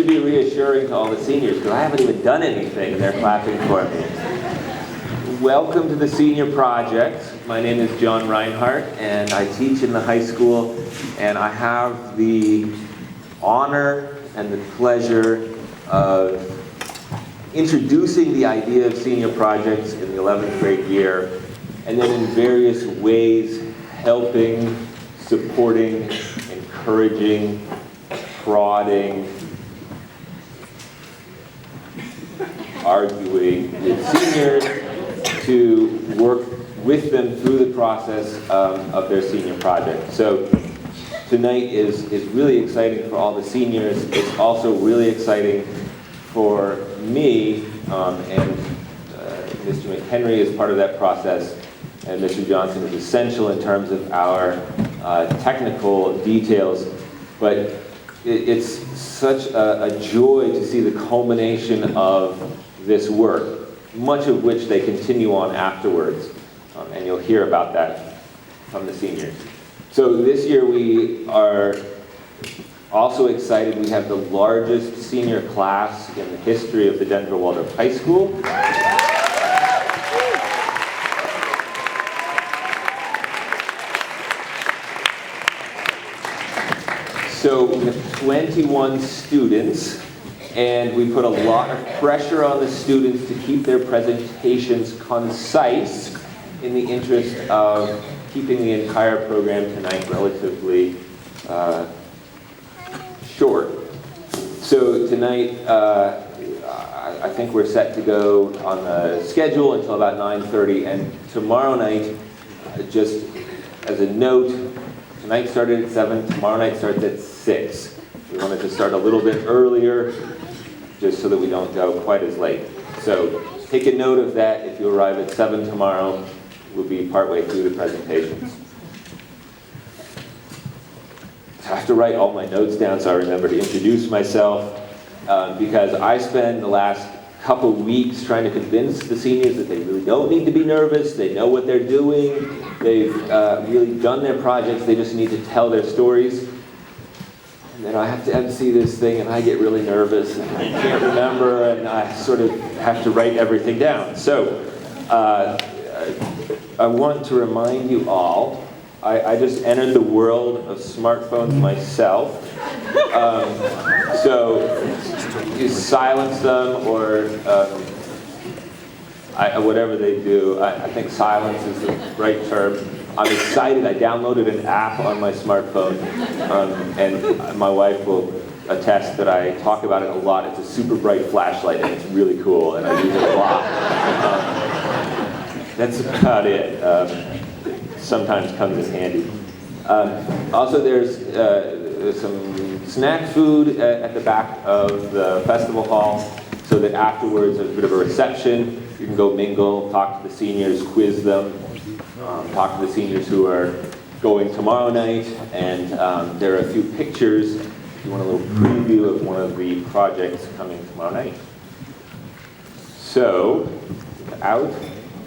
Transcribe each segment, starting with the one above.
should be reassuring to all the seniors because I haven't even done anything and they're clapping for me. Welcome to the Senior Project. My name is John Reinhardt and I teach in the high school, and I have the honor and the pleasure of introducing the idea of senior projects in the 11th grade year, and then in various ways helping, supporting, encouraging, prodding, arguing with seniors to work with them through the process of their senior project. So tonight is really exciting for all the seniors. It's also really exciting for me, and Mr. McHenry is part of that process, and Mr. Johnson is essential in terms of our technical details, but it's such a joy to see the culmination of this work, much of which they continue on afterwards, and you'll hear about that from the seniors. So this year we are also excited. We have the largest senior class in the history of the Denver Waldorf High School. So we have 21 students, and we put a lot of pressure on the students to keep their presentations concise in the interest of keeping the entire program tonight relatively short. So tonight, I think we're set to go on the schedule until about 9:30, and tomorrow night, just as a note, tonight started at 7, tomorrow night starts at 6. We wanted to start a little bit earlier, just so that we don't go quite as late. So take a note of that. If you arrive at 7 tomorrow, we'll be partway through the presentations. I have to write all my notes down so I remember to introduce myself, because I spend the last couple weeks trying to convince the seniors that they really don't need to be nervous. They know what they're doing. They've really done their projects. They just need to tell their stories. And then I have to MC this thing, and I get really nervous, and I can't remember, and I sort of have to write everything down. So I want to remind you all, I just entered the world of smartphones myself. So you silence them, or whatever they do. I think silence is the right term. I'm excited. I downloaded an app on my smartphone, and my wife will attest that I talk about it a lot. It's a super bright flashlight, and it's really cool, and I use it a lot. That's about it. Sometimes comes in handy. Also, there's some snack food at the back of the festival hall, so that afterwards there's a bit of a reception. You can go mingle, talk to the seniors, quiz them, talk to the seniors who are going tomorrow night, and there are a few pictures if you want a little preview of one of the projects coming tomorrow night. So, without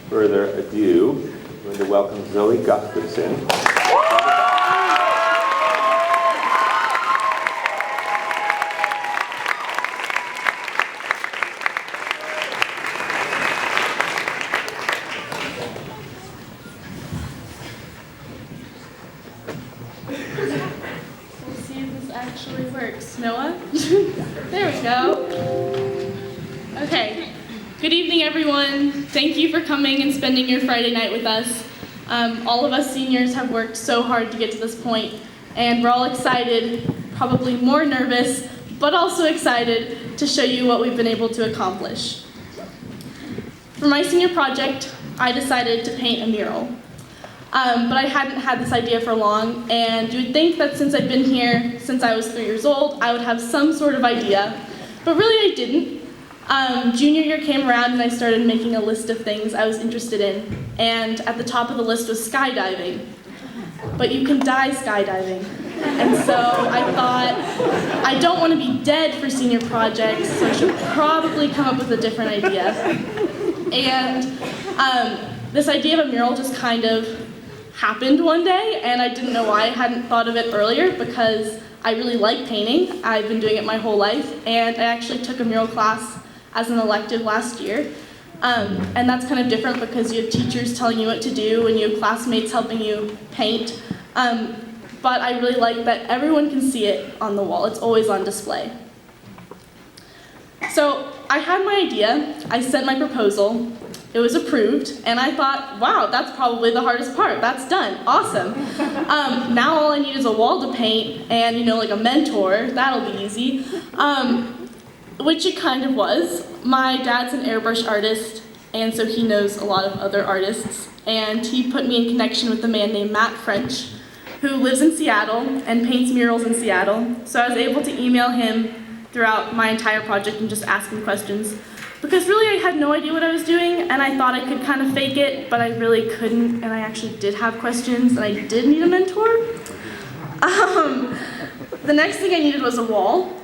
further ado, I'm going to welcome Zoe Gustafson. Actually works. Noah? There we go. Okay. Good evening, everyone. Thank you for coming and spending your Friday night with us. All of us seniors have worked so hard to get to this point, and we're all excited, probably more nervous, but also excited to show you what we've been able to accomplish. For my senior project, I decided to paint a mural. But I hadn't had this idea for long, and you would think that since I'd been here since I was 3 years old, I would have some sort of idea, but really I didn't. Junior year came around and I started making a list of things I was interested in, and at the top of the list was skydiving. But you can die skydiving. And so I thought, I don't want to be dead for senior projects, so I should probably come up with a different idea. And this idea of a mural just kind of happened one day, and I didn't know why I hadn't thought of it earlier, because I really like painting. I've been doing it my whole life, and I actually took a mural class as an elective last year. And that's kind of different because you have teachers telling you what to do and you have classmates helping you paint. But I really like that everyone can see it on the wall. It's always on display. So I had my idea, I sent my proposal, it was approved, and I thought, wow, that's probably the hardest part. That's done, awesome. Now all I need is a wall to paint and, you know, like a mentor, that'll be easy. Which it kind of was. My dad's an airbrush artist, and so he knows a lot of other artists, and he put me in connection with a man named Matt French, who lives in Seattle and paints murals in Seattle. So I was able to email him throughout my entire project and just ask him questions. Because really I had no idea what I was doing, and I thought I could kind of fake it, but I really couldn't, and I actually did have questions, and I did need a mentor. The next thing I needed was a wall.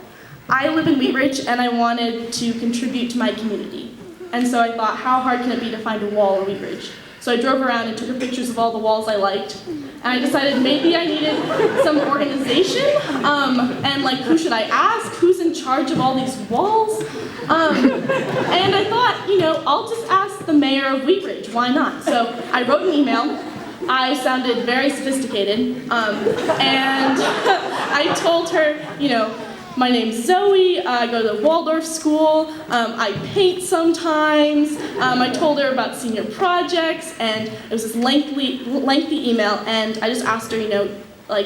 I live in Wheat Ridge, and I wanted to contribute to my community. And so I thought, how hard can it be to find a wall in Wheat Ridge? So I drove around and took pictures of all the walls I liked, and I decided maybe I needed some organization, and like, who should I ask? Who's in charge of all these walls? And I thought, you know, I'll just ask the mayor of Wheat Ridge, why not? So I wrote an email. I sounded very sophisticated, and I told her, you know, my name's Zoe, I go to the Waldorf School, I paint sometimes. I told her about senior projects, and it was this lengthy email, and I just asked her, you know, like,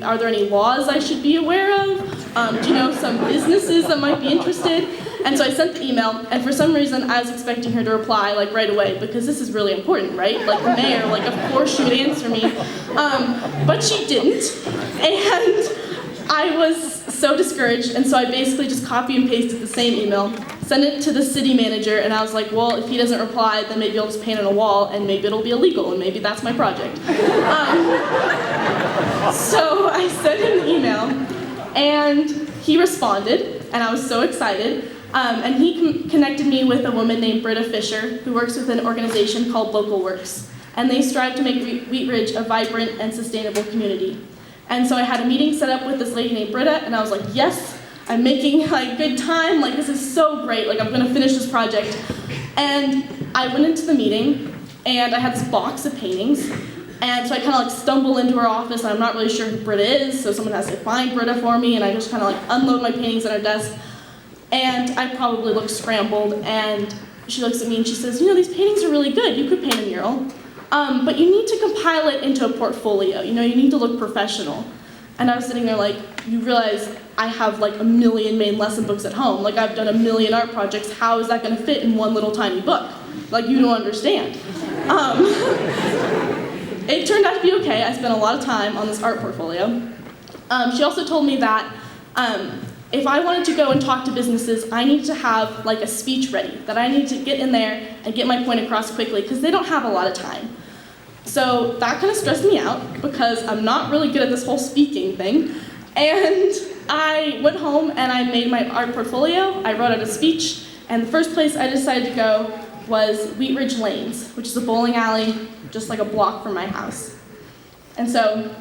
are there any laws I should be aware of? Do you know some businesses that might be interested? And so I sent the email, and for some reason I was expecting her to reply like right away, because this is really important, right? Like the mayor, like of course she would answer me. But she didn't, and I was so discouraged, and so I basically just copy and pasted the same email, sent it to the city manager, and I was like, well, if he doesn't reply, then maybe I'll just paint on a wall, and maybe it'll be illegal, and maybe that's my project. So I sent him the email, and he responded, and I was so excited, and he connected me with a woman named Britta Fisher, who works with an organization called Local Works, and they strive to make Wheat Ridge a vibrant and sustainable community. And so I had a meeting set up with this lady named Britta, and I was like, yes, I'm making like good time, like this is so great, like I'm gonna finish this project. And I went into the meeting, and I had this box of paintings, and so I kind of like stumble into her office, and I'm not really sure who Britta is, so someone has to find Britta for me, and I just kind of like unload my paintings at her desk, and I probably look scrambled, and she looks at me and she says, you know, these paintings are really good, you could paint a mural. But you need to compile it into a portfolio, you know, you need to look professional. And I was sitting there like, you realize I have like a million main lesson books at home, like I've done a million art projects, how is that gonna fit in one little tiny book? Like, you don't understand. It turned out to be okay, I spent a lot of time on this art portfolio. She also told me that if I wanted to go and talk to businesses, I needed to have like a speech ready, that I need to get in there and get my point across quickly, because they don't have a lot of time. So that kind of stressed me out, because I'm not really good at this whole speaking thing. And I went home and I made my art portfolio, I wrote out a speech, and the first place I decided to go was Wheat Ridge Lanes, which is a bowling alley just like a block from my house. And so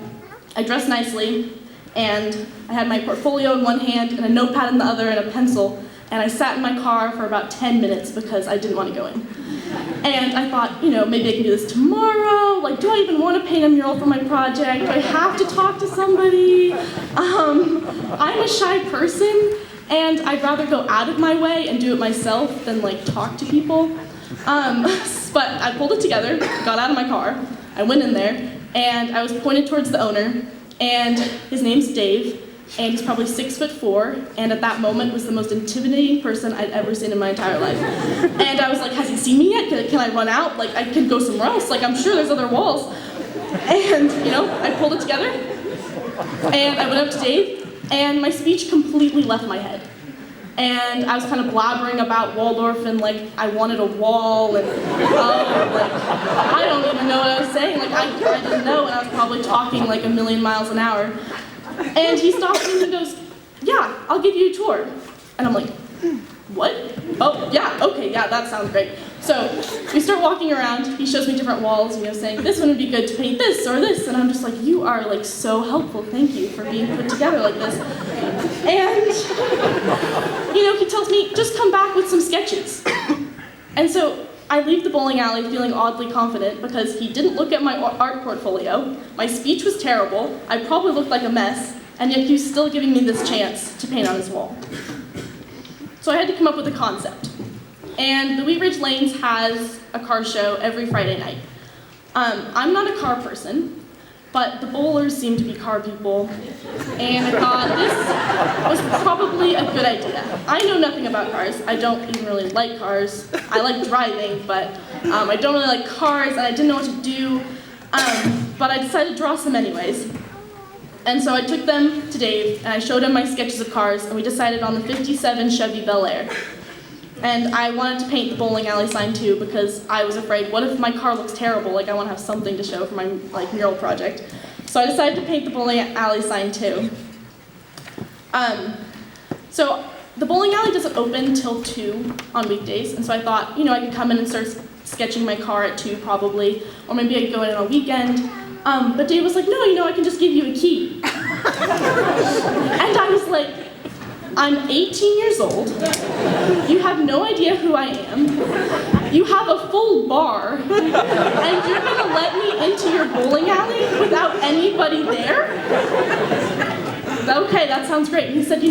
I dressed nicely, and I had my portfolio in one hand and a notepad in the other and a pencil, and I sat in my car for about 10 minutes because I didn't want to go in. And I thought, you know, maybe I can do this tomorrow, like, do I even want to paint a mural for my project? Do I have to talk to somebody? I'm a shy person, and I'd rather go out of my way and do it myself than like talk to people. But I pulled it together, got out of my car, I went in there, and I was pointed towards the owner, and his name's Dave, and he's probably 6'4", and at that moment was the most intimidating person I'd ever seen in my entire life. And I was like, has he seen me yet? Can I run out? Like, I can go somewhere else. Like, I'm sure there's other walls. And, you know, I pulled it together, and I went up to Dave, and my speech completely left my head. And I was kind of blabbering about Waldorf, and like, I wanted a wall, and like, I don't even know what I was saying. Like, I didn't know, and I was probably talking like a million miles an hour. And he stops me and he goes, yeah, I'll give you a tour. And I'm like, what? Oh, yeah, okay, yeah, that sounds great. So we start walking around, he shows me different walls, saying, this one would be good to paint this or this, and I'm just like, you are like so helpful, thank you for being put together like this. And, he tells me, just come back with some sketches. And so I leave the bowling alley feeling oddly confident because he didn't look at my art portfolio, my speech was terrible, I probably looked like a mess, and yet he was still giving me this chance to paint on his wall. So I had to come up with a concept. And the Wheat Ridge Lanes has a car show every Friday night. I'm not a car person, but the bowlers seem to be car people, and I thought this was probably a good idea. I know nothing about cars. I don't even really like cars. I like driving, but I don't really like cars, and I didn't know what to do, but I decided to draw some anyways. And so I took them to Dave, and I showed him my sketches of cars, and we decided on the '57 Chevy Bel Air. And I wanted to paint the bowling alley sign too because I was afraid, what if my car looks terrible? Like I want to have something to show for my mural project. So I decided to paint the bowling alley sign too. So the bowling alley doesn't open till 2 on weekdays, and so I thought, I could come in and start sketching my car at 2 probably, or maybe I could go in on a weekend. But Dave was like, no, I can just give you a key. And I was like, I'm 18 years old, you have no idea who I am, you have a full bar, and you're gonna let me into your bowling alley without anybody there? Okay, that sounds great. And he said,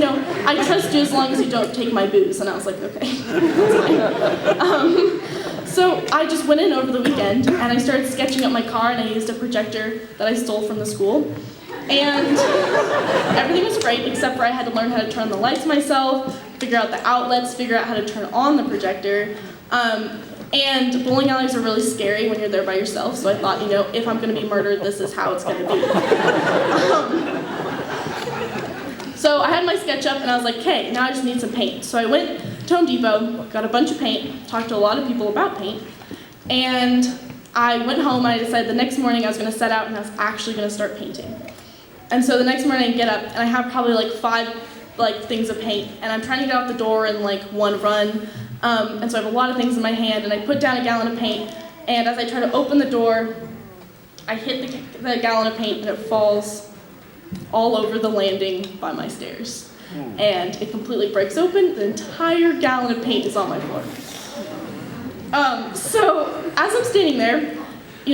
I trust you as long as you don't take my booze. And I was like, okay, that's fine. So I just went in over the weekend, and I started sketching up my car, and I used a projector that I stole from the school. And everything was great, except for I had to learn how to turn the lights myself, figure out the outlets, figure out how to turn on the projector. And bowling alleys are really scary when you're there by yourself, so I thought, if I'm going to be murdered, this is how it's going to be. So I had my sketch up, and I was like, okay, now I just need some paint. So I went to Home Depot, got a bunch of paint, talked to a lot of people about paint, and I went home, and I decided the next morning I was going to set out, and I was actually going to start painting. And so the next morning I get up, and I have probably 5 things of paint, and I'm trying to get out the door in one run, and so I have a lot of things in my hand, and I put down a gallon of paint, and as I try to open the door, I hit the gallon of paint, and it falls all over the landing by my stairs. And it completely breaks open, the entire gallon of paint is on my floor. So as I'm standing there,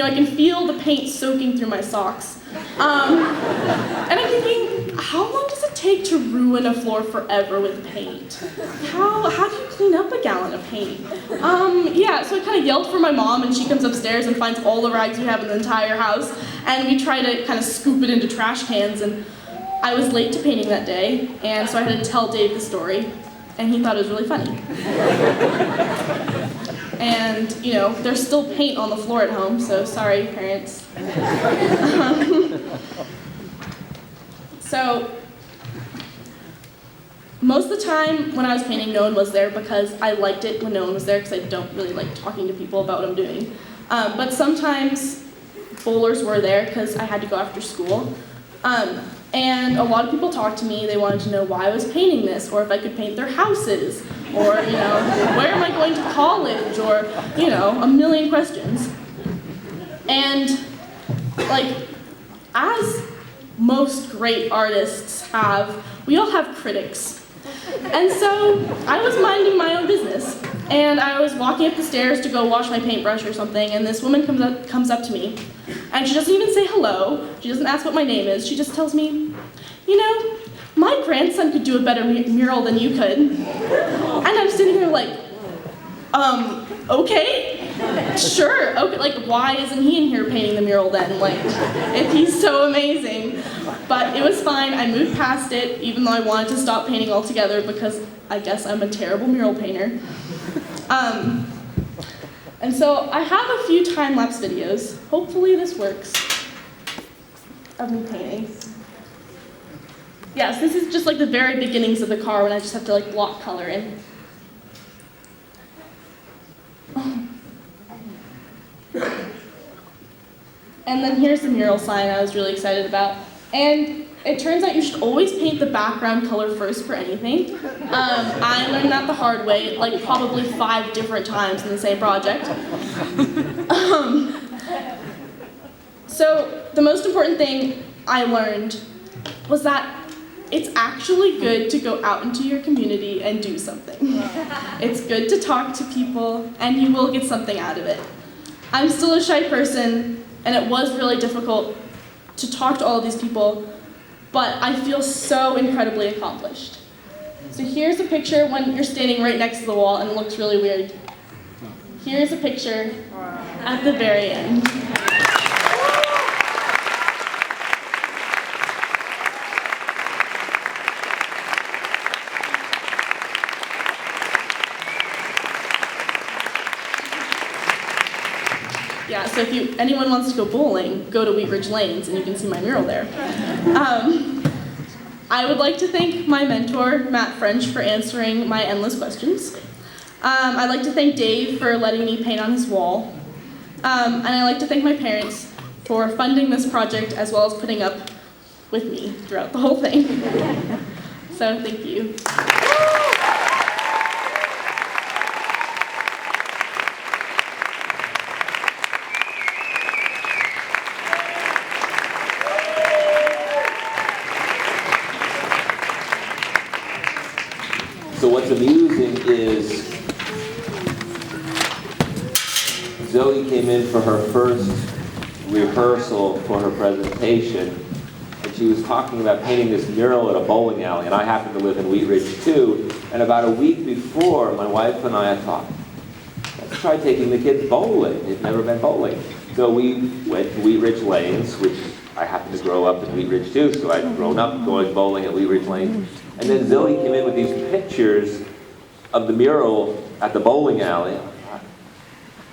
I can feel the paint soaking through my socks. And I'm thinking, how long does it take to ruin a floor forever with paint? How do you clean up a gallon of paint? So I kind of yelled for my mom, and she comes upstairs and finds all the rags we have in the entire house, and we try to kind of scoop it into trash cans, and I was late to painting that day, and so I had to tell Dave the story, and he thought it was really funny. And, there's still paint on the floor at home, so sorry, parents. So, most of the time when I was painting, no one was there because I liked it when no one was there because I don't really like talking to people about what I'm doing. But sometimes bowlers were there because I had to go after school. And a lot of people talked to me, they wanted to know why I was painting this, or if I could paint their houses, or, where am I going to college, or, a million questions. And, as most great artists have, we all have critics. And so, I was minding my own business, and I was walking up the stairs to go wash my paintbrush or something, and this woman comes up to me, and she doesn't even say hello, she doesn't ask what my name is, she just tells me, my grandson could do a better mural than you could. And I'm sitting there like, okay, sure, okay, why isn't he in here painting the mural then, if he's so amazing? But it was fine, I moved past it, even though I wanted to stop painting altogether because I guess I'm a terrible mural painter. And so I have a few time-lapse videos, hopefully this works, of me painting. Yes, this is just the very beginnings of the car when I just have to block color in. And then here's the mural sign I was really excited about. And it turns out you should always paint the background color first for anything. I learned that the hard way, like probably 5 different times in the same project. So the most important thing I learned was that it's actually good to go out into your community and do something. It's good to talk to people, and you will get something out of it. I'm still a shy person, and it was really difficult to talk to all of these people, but I feel so incredibly accomplished. So here's a picture when you're standing right next to the wall and it looks really weird. Here's a picture at the very end. Yeah, so if anyone wants to go bowling, go to Wheat Ridge Lanes and you can see my mural there. I would like to thank my mentor, Matt French, for answering my endless questions. I'd like to thank Dave for letting me paint on his wall. And I'd like to thank my parents for funding this project as well as putting up with me throughout the whole thing. So thank you. So what's amusing is Zoe came in for her first rehearsal for her presentation, and she was talking about painting this mural at a bowling alley, and I happen to live in Wheat Ridge too, and about a week before, my wife and I thought, let's try taking the kids bowling. They've never been bowling. So we went to Wheat Ridge Lanes, which I happen to grow up in Wheat Ridge too, so I'd grown up going bowling at Wheat Ridge Lanes. And then Zoe came in with these pictures of the mural at the bowling alley.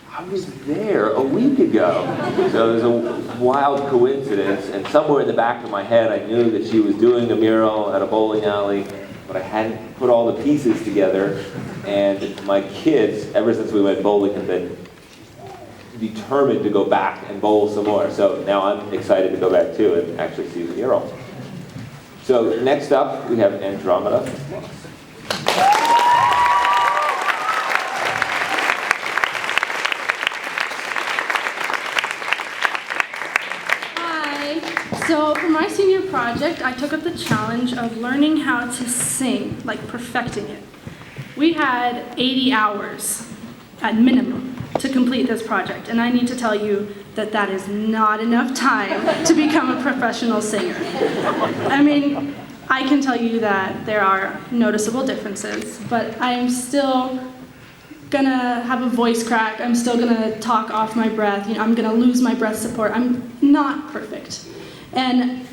I was there a week ago. So it was a wild coincidence, and somewhere in the back of my head I knew that she was doing a mural at a bowling alley, but I hadn't put all the pieces together. And my kids, ever since we went bowling, have been determined to go back and bowl some more. So now I'm excited to go back too and actually see the mural. So next up, we have Andromeda. Hi. So for my senior project, I took up the challenge of learning how to sing, like perfecting it. We had 80 hours at minimum to complete this project, and I need to tell you that that is not enough time to become a professional singer. I mean, I can tell you that there are noticeable differences, but I'm still gonna have a voice crack. I'm still gonna talk off my breath. You know, I'm gonna lose my breath support. I'm not perfect. And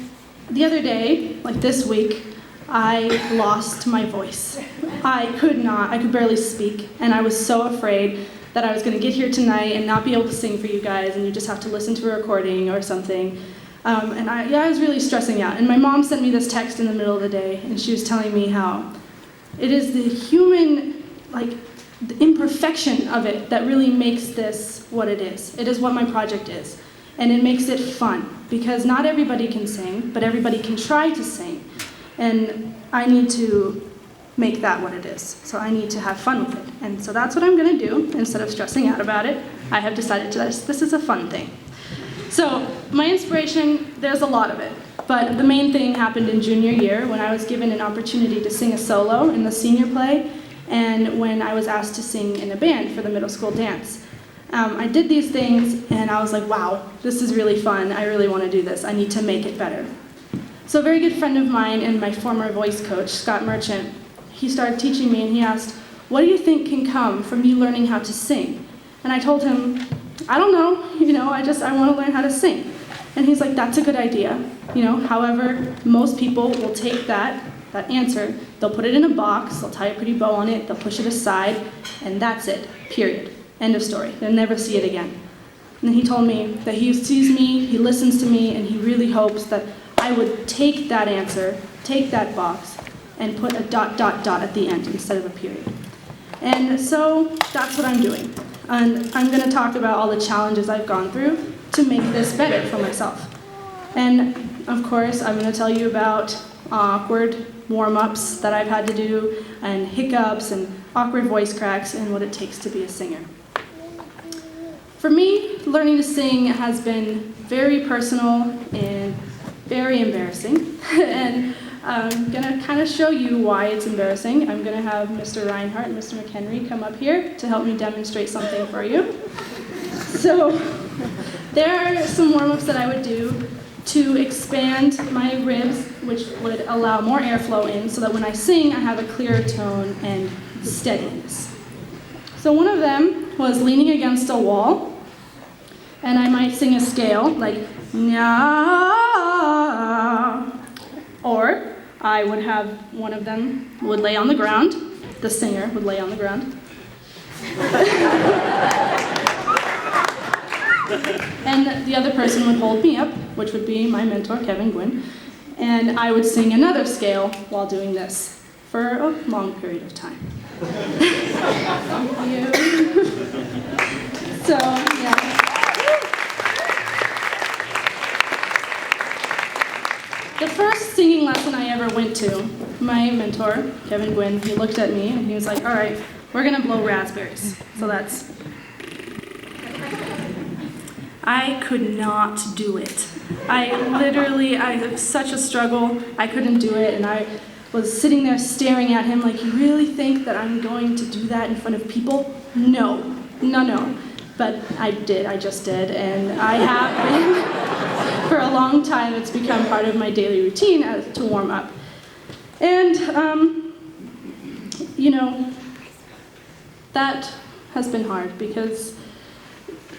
the other day, like this week, I lost my voice. I could barely speak, and I was so afraid that I was going to get here tonight and not be able to sing for you guys, and you just have to listen to a recording or something. And I was really stressing out. And my mom sent me this text in the middle of the day, and she was telling me how it is the human, like, the imperfection of it that really makes this what it is. It is what my project is. And it makes it fun, because not everybody can sing, but everybody can try to sing. And I need to make that what it is. So I need to have fun with it. And so that's what I'm gonna do. Instead of stressing out about it, I have decided this is a fun thing. So my inspiration, there's a lot of it. But the main thing happened in junior year when I was given an opportunity to sing a solo in the senior play, and when I was asked to sing in a band for the middle school dance. I did these things and I was like, wow, this is really fun. I really wanna do this. I need to make it better. So a very good friend of mine and my former voice coach, Scott Merchant, he started teaching me, and he asked, what do you think can come from you learning how to sing? And I told him, I don't know, I want to learn how to sing. And he's like, that's a good idea. However, most people will take that answer, they'll put it in a box, they'll tie a pretty bow on it, they'll push it aside, and that's it, period. End of story. They'll never see it again. And then he told me that he sees me, he listens to me, and he really hopes that I would take that answer, take that box, and put a ... at the end instead of a period. And so that's what I'm doing. And I'm going to talk about all the challenges I've gone through to make this better for myself. And of course, I'm going to tell you about awkward warm-ups that I've had to do, and hiccups, and awkward voice cracks, and what it takes to be a singer. For me, learning to sing has been very personal and very embarrassing, and I'm going to kind of show you why it's embarrassing. I'm going to have Mr. Reinhardt and Mr. McHenry come up here to help me demonstrate something for you. So there are some warm-ups that I would do to expand my ribs, which would allow more airflow in, so that when I sing, I have a clearer tone and steadiness. So one of them was leaning against a wall, and I might sing a scale like nya, or I would have one of them would lay on the ground. The singer would lay on the ground. And the other person would hold me up, which would be my mentor, Kevin Gwynn, and I would sing another scale while doing this for a long period of time. Thank you. So, yeah. The first singing lesson I ever went to, my mentor, Kevin Gwynn, he looked at me and he was like, all right, we're gonna blow raspberries. So that's... I could not do it. I had such a struggle. I couldn't do it, and I was sitting there staring at him like, you really think that I'm going to do that in front of people? No. But I did, I just did, and I have been, for a long time, it's become part of my daily routine to warm up. And, that has been hard because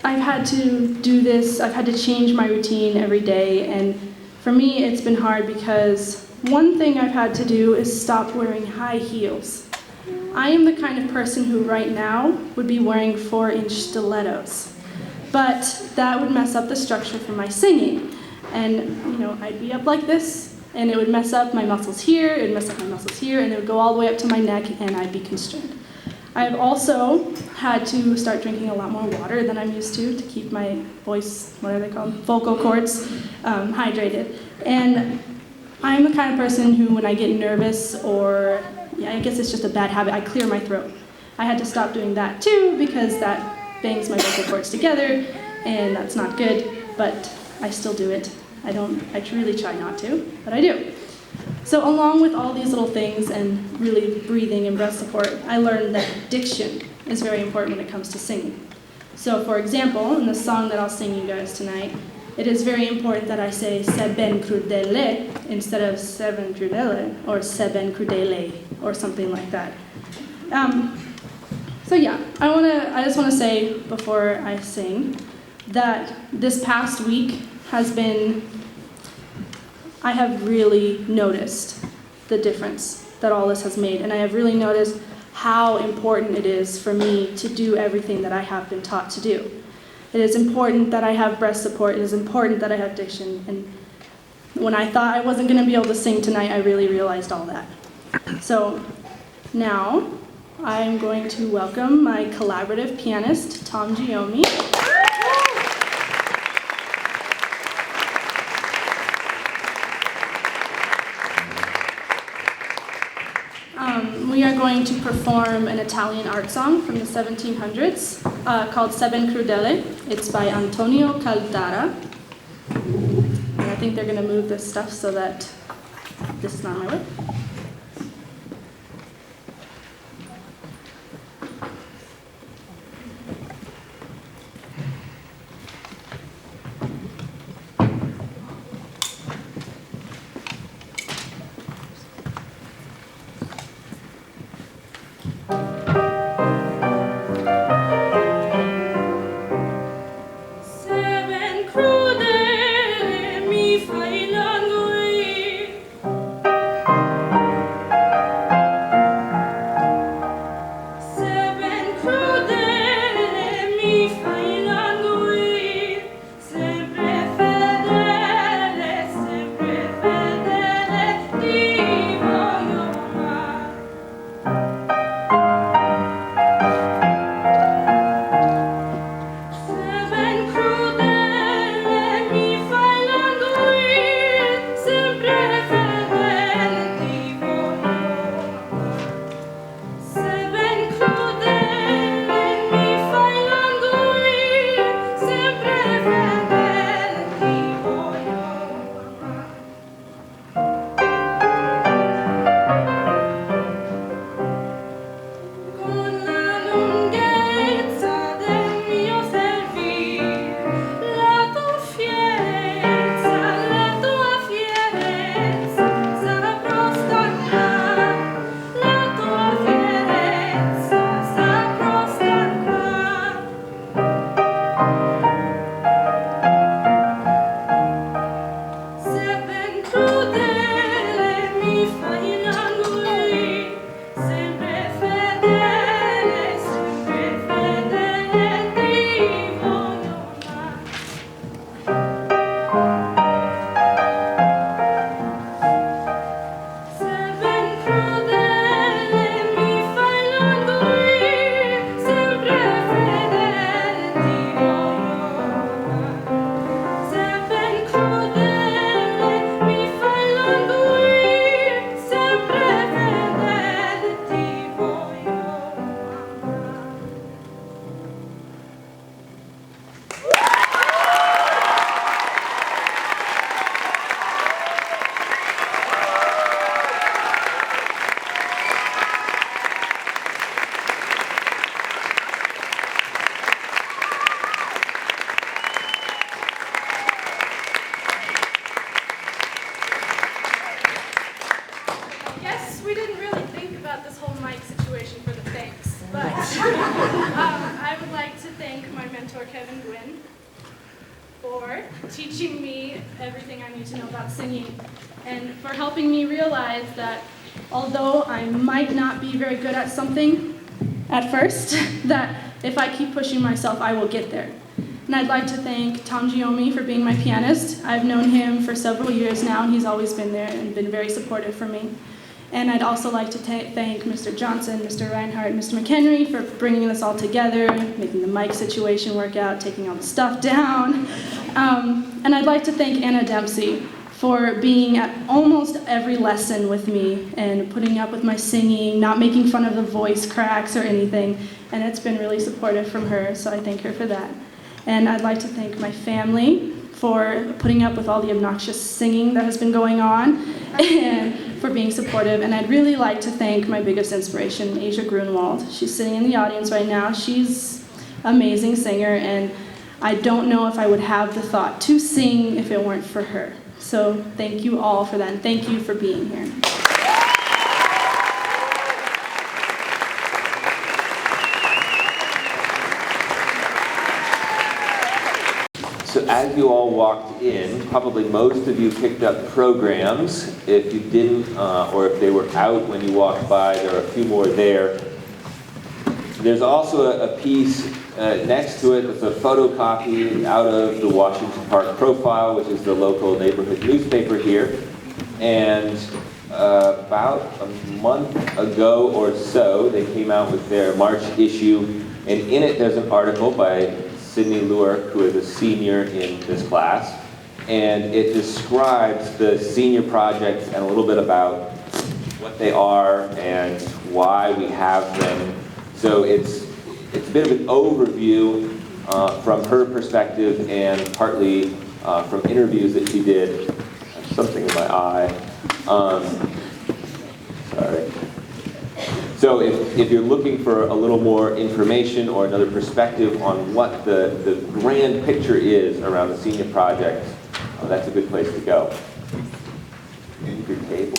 I've had to do this, I've had to change my routine every day, and for me it's been hard because one thing I've had to do is stop wearing high heels. I am the kind of person who right now would be wearing 4-inch stilettos, but that would mess up the structure for my singing. And I'd be up like this, and it would mess up my muscles here, it would mess up my muscles here, and it would go all the way up to my neck, and I'd be constrained. I've also had to start drinking a lot more water than I'm used to keep my voice, what are they called, vocal cords, hydrated. And I'm the kind of person who, when I get nervous or, I guess it's just a bad habit, I clear my throat. I had to stop doing that too because that bangs my vocal cords together, and that's not good, but I still do it. I really try not to, but I do. So along with all these little things and really breathing and breath support, I learned that diction is very important when it comes to singing. So for example, in the song that I'll sing you guys tonight, it is very important that I say se ben crudele instead of se ben crudele or se ben crudele or something like that. So yeah, I just want to say before I sing that this past week I have really noticed the difference that all this has made, and I have really noticed how important it is for me to do everything that I have been taught to do. It is important that I have breath support, it is important that I have diction, and when I thought I wasn't going to be able to sing tonight, I really realized all that. So now I'm going to welcome my collaborative pianist, Tom Giomi. We are going to perform an Italian art song from the 1700s called Se ben crudele. It's by Antonio Caldara. And I think they're going to move this stuff so that this is not my way. mentor, Kevin Gwynn, for teaching me everything I need to know about singing, and for helping me realize that although I might not be very good at something at first, that if I keep pushing myself, I will get there. And I'd like to thank Tom Giomi for being my pianist. I've known him for several years now, and he's always been there and been very supportive for me. And I'd also like to thank Mr. Johnson, Mr. Reinhardt, and Mr. McHenry for bringing us all together, making the mic situation work out, taking all the stuff down. And I'd like to thank Anna Dempsey for being at almost every lesson with me and putting up with my singing, not making fun of the voice cracks or anything. And it's been really supportive from her, so I thank her for that. And I'd like to thank my family for putting up with all the obnoxious singing that has been going on and for being supportive. And I'd really like to thank my biggest inspiration, Asia Grunwald. She's sitting in the audience right now. She's an amazing singer, and I don't know if I would have the thought to sing if it weren't for her. So thank you all for that, and thank you for being here. So as you all walked in, probably most of you picked up programs. If you didn't, or if they were out when you walked by, there are a few more there. There's also a piece next to it that's a photocopy out of the Washington Park Profile, which is the local neighborhood newspaper here. And about a month ago or so, they came out with their March issue, and in it there's an article by Sydney Luerk, who is a senior in this class, and it describes the senior projects and a little bit about what they are and why we have them. So it's a bit of an overview from her perspective and partly from interviews that she did. I have something in my eye. Sorry. So if you're looking for a little more information or another perspective on what the grand picture is around the senior project, that's a good place to go. Use your table.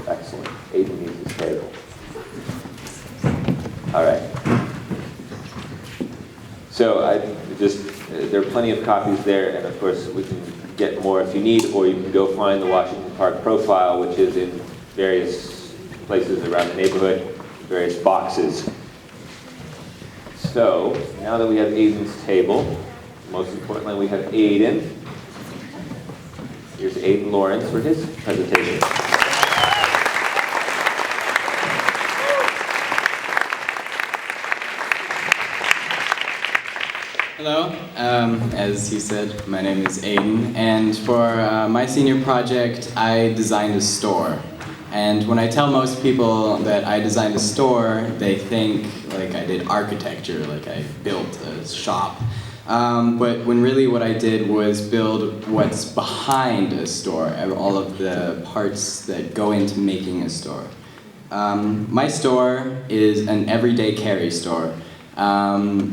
Excellent. Aiden needs his table. All right. So there are plenty of copies there, and of course we can get more if you need, or you can go find the Washington Park Profile, which is in various places around the neighborhood, various boxes. So now that we have Aiden's table, most importantly we have Aiden. Here's Aiden Lawrence for his presentation. Hello, as he said, my name is Aiden, and for my senior project, I designed a store. And when I tell most people that I designed a store, they think like I did architecture, like I built a shop. But when really what I did was build what's behind a store, all of the parts that go into making a store. My store is an everyday carry store,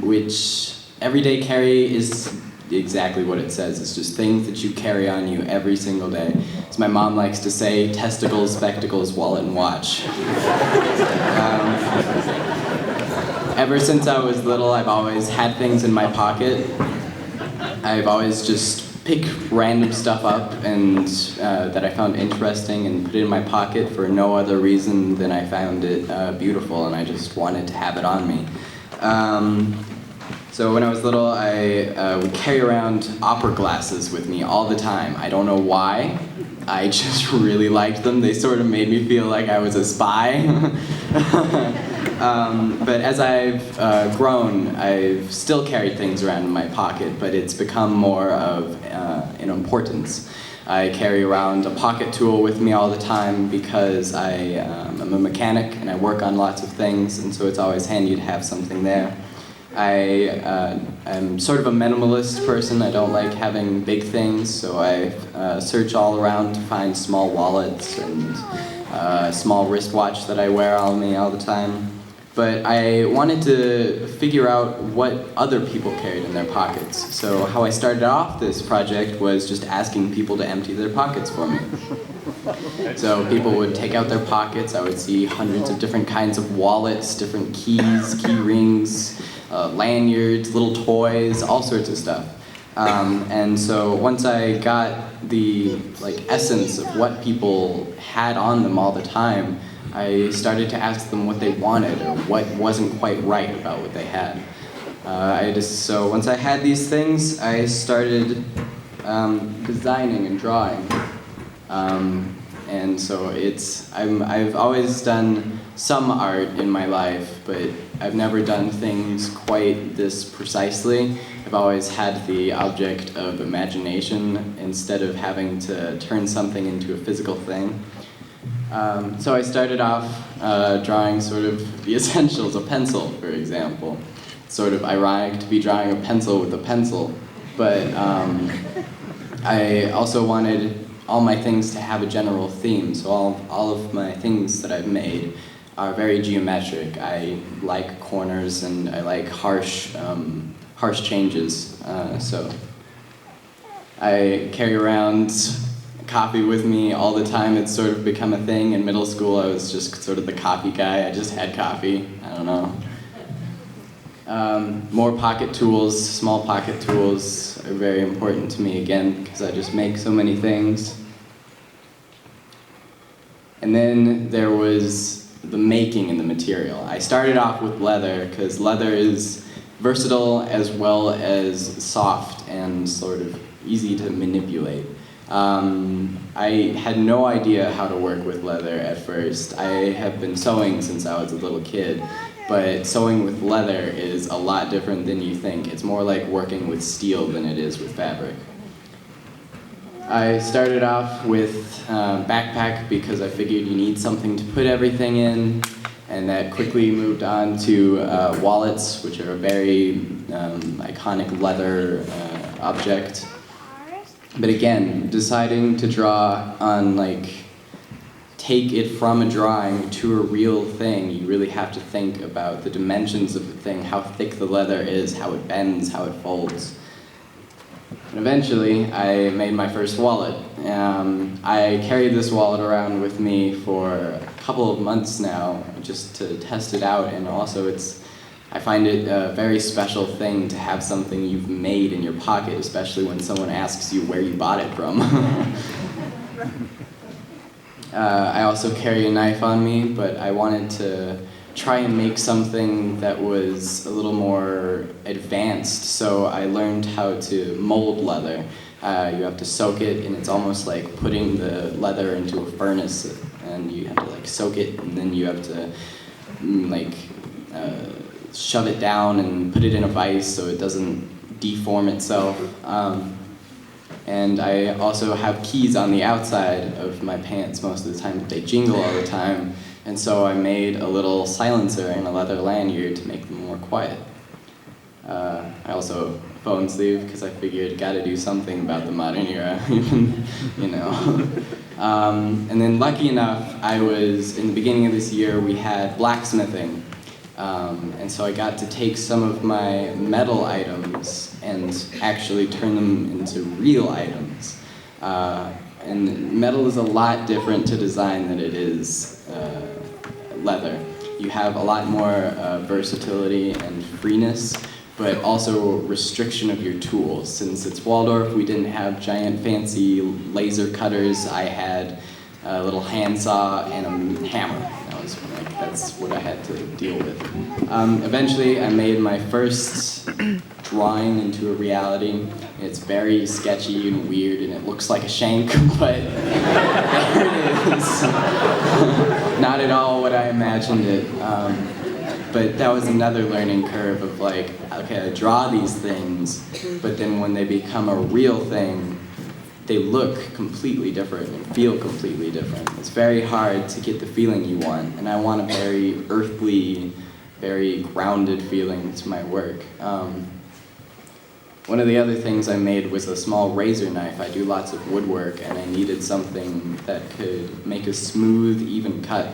which everyday carry is exactly what it says. It's just things that you carry on you every single day. As my mom likes to say, testicles, spectacles, wallet, and watch. Ever since I was little, I've always had things in my pocket. I've always just picked random stuff up and that I found interesting and put it in my pocket for no other reason than I found it beautiful, and I just wanted to have it on me. So when I was little, I would carry around opera glasses with me all the time. I don't know why. I just really liked them. They sort of made me feel like I was a spy. But as I've grown, I've still carried things around in my pocket, but it's become more of an importance. I carry around a pocket tool with me all the time because I'm a mechanic and I work on lots of things, and so it's always handy to have something there. I'm sort of a minimalist person. I don't like having big things, so I search all around to find small wallets and a small wristwatch that I wear on me all the time. But I wanted to figure out what other people carried in their pockets. So how I started off this project was just asking people to empty their pockets for me. So people would take out their pockets. I would see hundreds of different kinds of wallets, different keys, key rings, lanyards, little toys, all sorts of stuff. And so once I got the essence of what people had on them all the time, I started to ask them what they wanted or what wasn't quite right about what they had. So once I had these things, I started designing and drawing. And so I've always done some art in my life, but I've never done things quite this precisely. I've always had the object of imagination instead of having to turn something into a physical thing. So I started off drawing sort of the essentials, a pencil, for example. It's sort of ironic to be drawing a pencil with a pencil, but I also wanted all my things to have a general theme, so all of my things that I've made are very geometric. I like corners and I like harsh changes, so I carry around coffee with me all the time. It's sort of become a thing. In middle school, I was just sort of the coffee guy. I just had coffee. I don't know. More pocket tools, small pocket tools are very important to me again because I just make so many things. And then there was the making and the material. I started off with leather because leather is versatile as well as soft and sort of easy to manipulate. I had no idea how to work with leather at first. I have been sewing since I was a little kid, but sewing with leather is a lot different than you think. It's more like working with steel than it is with fabric. I started off with backpack because I figured you need something to put everything in, and that quickly moved on to wallets, which are a very iconic leather object. But again, deciding to draw on take it from a drawing to a real thing, you really have to think about the dimensions of the thing, how thick the leather is, how it bends, how it folds. And eventually, I made my first wallet. I carried this wallet around with me for a couple of months now, just to test it out, and also I find it a very special thing to have something you've made in your pocket, especially when someone asks you where you bought it from. I also carry a knife on me, but I wanted to try and make something that was a little more advanced, so I learned how to mold leather. You have to soak it, and it's almost like putting the leather into a furnace, and you have to soak it, and then you have to shove it down and put it in a vise so it doesn't deform itself. And I also have keys on the outside of my pants most of the time, but they jingle all the time. And so I made a little silencer and a leather lanyard to make them more quiet. I also phone sleeve because I figured gotta do something about the modern era, you know. And then lucky enough, in the beginning of this year, we had blacksmithing. And so I got to take some of my metal items and actually turn them into real items. And metal is a lot different to design than it is leather. You have a lot more versatility and freeness, but also restriction of your tools. Since it's Waldorf, we didn't have giant fancy laser cutters. I had a little handsaw and a hammer. That's what I had to deal with. Eventually, I made my first drawing into a reality. It's very sketchy and weird, and it looks like a shank, but there it is. Not at all what I imagined it. But that was another learning curve of okay, I draw these things, but then when they become a real thing, they look completely different and feel completely different. It's very hard to get the feeling you want, and I want a very earthly, very grounded feeling to my work. One of the other things I made was a small razor knife. I do lots of woodwork, and I needed something that could make a smooth, even cut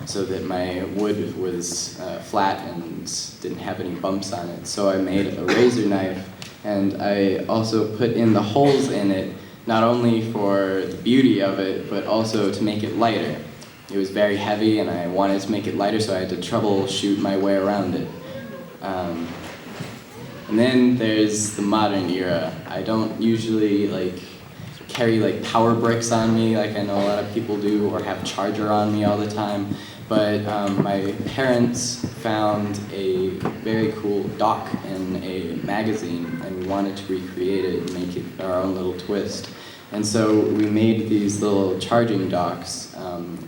so that my wood was flat and didn't have any bumps on it. So I made a razor knife, and I also put in the holes in it not only for the beauty of it, but also to make it lighter. It was very heavy, and I wanted to make it lighter, so I had to troubleshoot my way around it. And then there's the modern era. I don't usually carry power bricks on me like I know a lot of people do, or have charger on me all the time. But my parents found a very cool dock in a magazine, and we wanted to recreate it and make it our own little twist. And so we made these little charging docks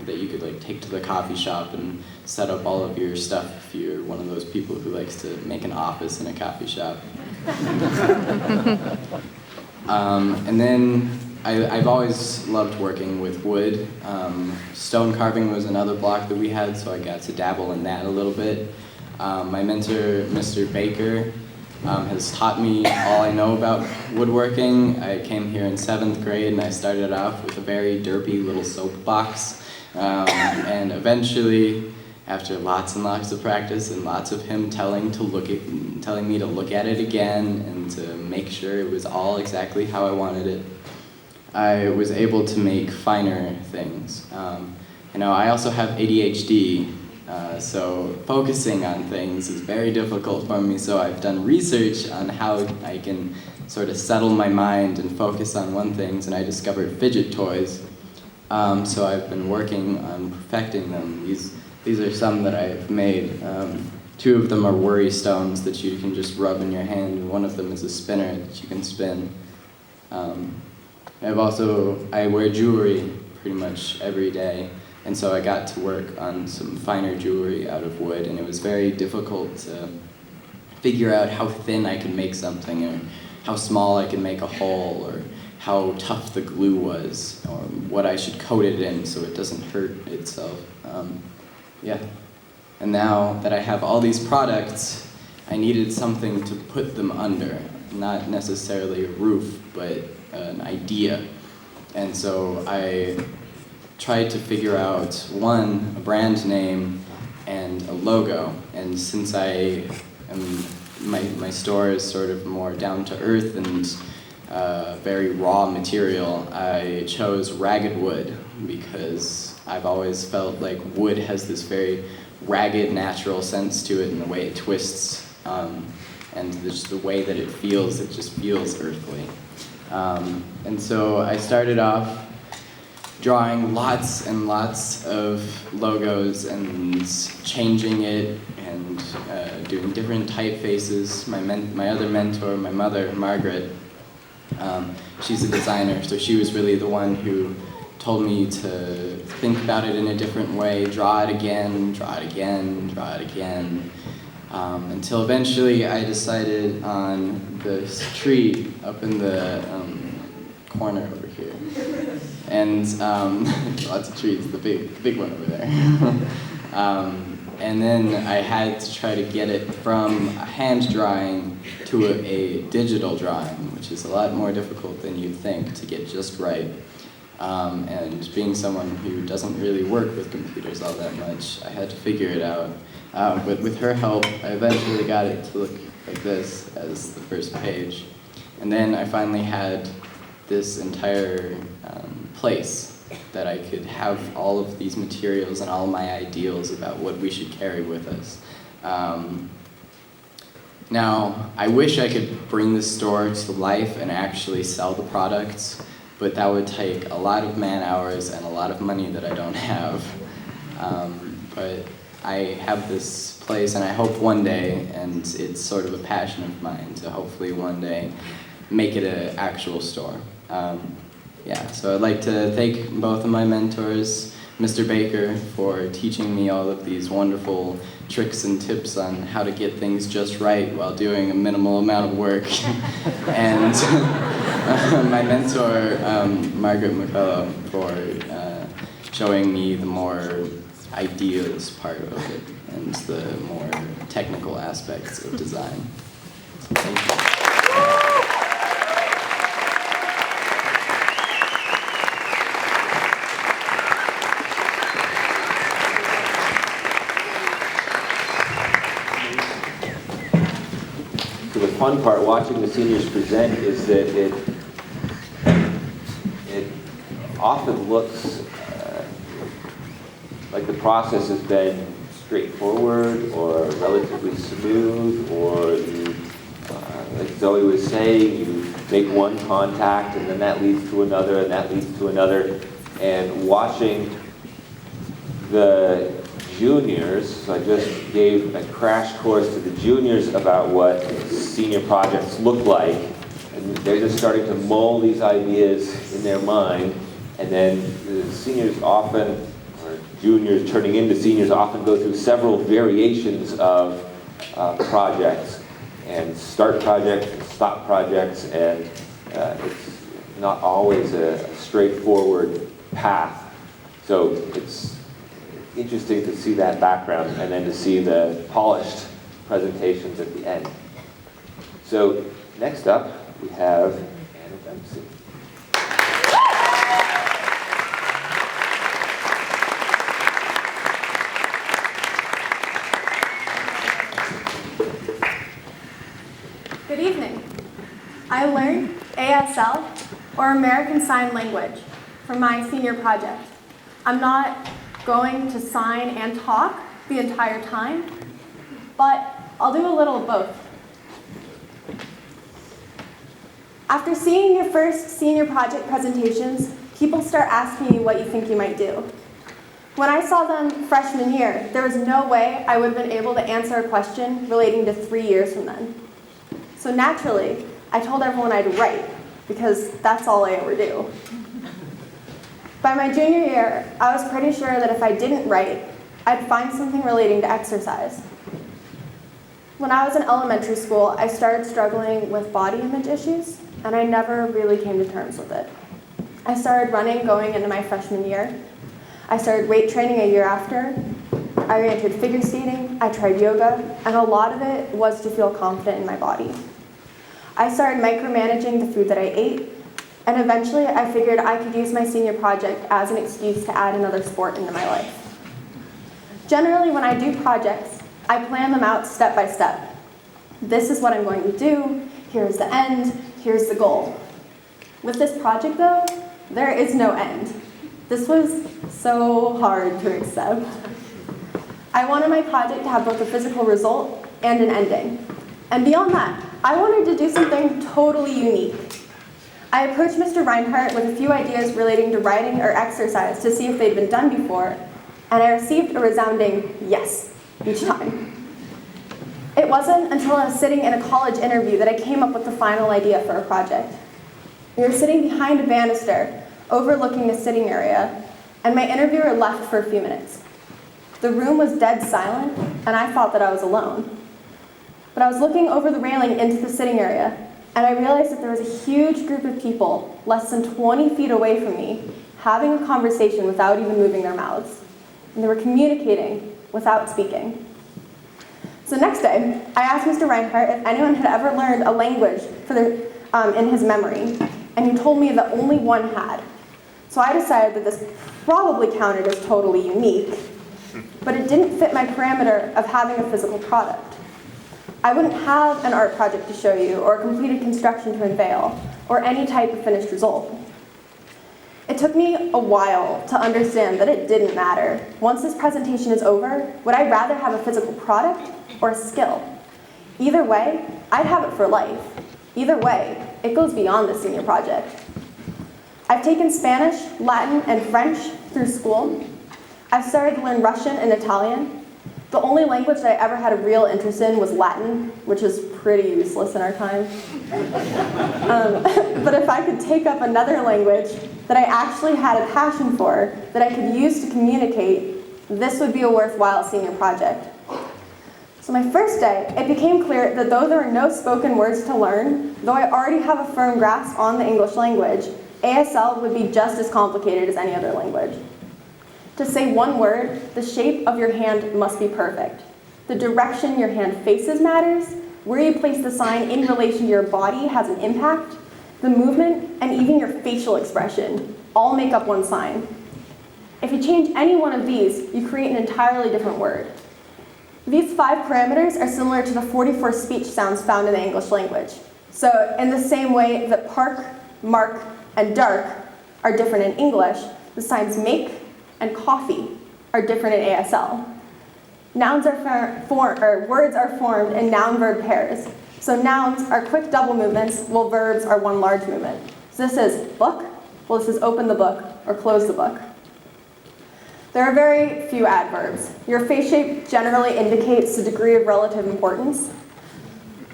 that you could take to the coffee shop and set up all of your stuff if you're one of those people who likes to make an office in a coffee shop. And then I've always loved working with wood. Stone carving was another block that we had, so I got to dabble in that a little bit. My mentor, Mr. Baker, has taught me all I know about woodworking. I came here in 7th grade and I started off with a very derpy little soapbox. And eventually, after lots and lots of practice and lots of him telling me to look at it again and to make sure it was all exactly how I wanted it, I was able to make finer things. I also have ADHD, so focusing on things is very difficult for me, so I've done research on how I can sort of settle my mind and focus on one thing, and I discovered fidget toys. So I've been working on perfecting them. These are some that I've made. 2 of them are worry stones that you can just rub in your hand, and one of them is a spinner that you can spin. I wear jewelry pretty much every day, and so I got to work on some finer jewelry out of wood, and it was very difficult to figure out how thin I could make something, or how small I could make a hole, or how tough the glue was, or what I should coat it in so it doesn't hurt itself. And now that I have all these products, I needed something to put them under, not necessarily a roof, but an idea. And so I tried to figure out, one, a brand name and a logo. And since my store is sort of more down to earth and very raw material, I chose ragged wood because I've always felt like wood has this very ragged, natural sense to it in the way it twists, and just the way that it just feels earthly. And so I started off drawing lots and lots of logos and changing it and doing different typefaces. My other mentor, my mother, Margaret, she's a designer, so she was really the one who told me to think about it in a different way, draw it again, draw it again, draw it again, until eventually I decided on this tree up in the corner over here. And lots of trees, the big one over there. And then I had to try to get it from a hand drawing to a digital drawing, which is a lot more difficult than you'd think to get just right. And being someone who doesn't really work with computers all that much, I had to figure it out. But with her help, I eventually got it to look like this as the first page. And then I finally had this entire place that I could have all of these materials and all my ideals about what we should carry with us. Now, I wish I could bring this store to life and actually sell the products, but that would take a lot of man hours and a lot of money that I don't have. But I have this place, and I hope one day, and it's sort of a passion of mine, to hopefully one day make it an actual store. So I'd like to thank both of my mentors, Mr. Baker, for teaching me all of these wonderful tricks and tips on how to get things just right while doing a minimal amount of work. And my mentor, Margaret McCullough, for showing me the more ideas part of it and the more technical aspects of design. Thank you. So the fun part watching the seniors present is that it often looks like the process has been straightforward or relatively smooth, or Zoe was saying, you make one contact and then that leads to another and that leads to another. And watching the juniors, so I just gave a crash course to the juniors about what senior projects look like. And they're just starting to mull these ideas in their mind. And then the seniors often, or juniors turning into seniors, often go through several variations of projects, and start projects and stop projects, and it's not always a straightforward path. So it's interesting to see that background and then to see the polished presentations at the end. So next up, we have Anna Dempsey. Good evening. I learned ASL, or American Sign Language, for my senior project. I'm not going to sign and talk the entire time, but I'll do a little of both. After seeing your first senior project presentations, people start asking you what you think you might do. When I saw them freshman year, there was no way I would have been able to answer a question relating to 3 years from then. So naturally, I told everyone I'd write, because that's all I ever do. By my junior year, I was pretty sure that if I didn't write, I'd find something relating to exercise. When I was in elementary school, I started struggling with body image issues, and I never really came to terms with it. I started running going into my freshman year. I started weight training a year after. I entered figure skating, I tried yoga, and a lot of it was to feel confident in my body. I started micromanaging the food that I ate, and eventually I figured I could use my senior project as an excuse to add another sport into my life. Generally, when I do projects, I plan them out step by step. This is what I'm going to do, here's the end, here's the goal. With this project though, there is no end. This was so hard to accept. I wanted my project to have both a physical result and an ending. And beyond that, I wanted to do something totally unique. I approached Mr. Reinhardt with a few ideas relating to writing or exercise to see if they'd been done before, and I received a resounding yes each time. It wasn't until I was sitting in a college interview that I came up with the final idea for a project. We were sitting behind a banister, overlooking the sitting area, and my interviewer left for a few minutes. The room was dead silent, and I thought that I was alone. But I was looking over the railing into the sitting area, and I realized that there was a huge group of people less than 20 feet away from me having a conversation without even moving their mouths. And they were communicating without speaking. So next day, I asked Mr. Reinhardt if anyone had ever learned a language in his memory, and he told me that only one had. So I decided that this probably counted as totally unique, but it didn't fit my parameter of having a physical product. I wouldn't have an art project to show you, or a completed construction to unveil, or any type of finished result. It took me a while to understand that it didn't matter. Once this presentation is over, would I rather have a physical product or a skill? Either way, I'd have it for life. Either way, it goes beyond the senior project. I've taken Spanish, Latin, and French through school. I've started to learn Russian and Italian. The only language that I ever had a real interest in was Latin, which is pretty useless in our time. But if I could take up another language that I actually had a passion for, that I could use to communicate, this would be a worthwhile senior project. So my first day, it became clear that though there are no spoken words to learn, though I already have a firm grasp on the English language, ASL would be just as complicated as any other language. To say one word, the shape of your hand must be perfect. The direction your hand faces matters. Where you place the sign in relation to your body has an impact. The movement and even your facial expression all make up one sign. If you change any one of these, you create an entirely different word. These 5 parameters are similar to the 44 speech sounds found in the English language. So in the same way that park, mark, and dark are different in English, the signs make and coffee are different in ASL. Words are formed in noun-verb pairs. So nouns are quick double movements, while verbs are one large movement. So this is book, well this is open the book or close the book. There are very few adverbs. Your face shape generally indicates the degree of relative importance.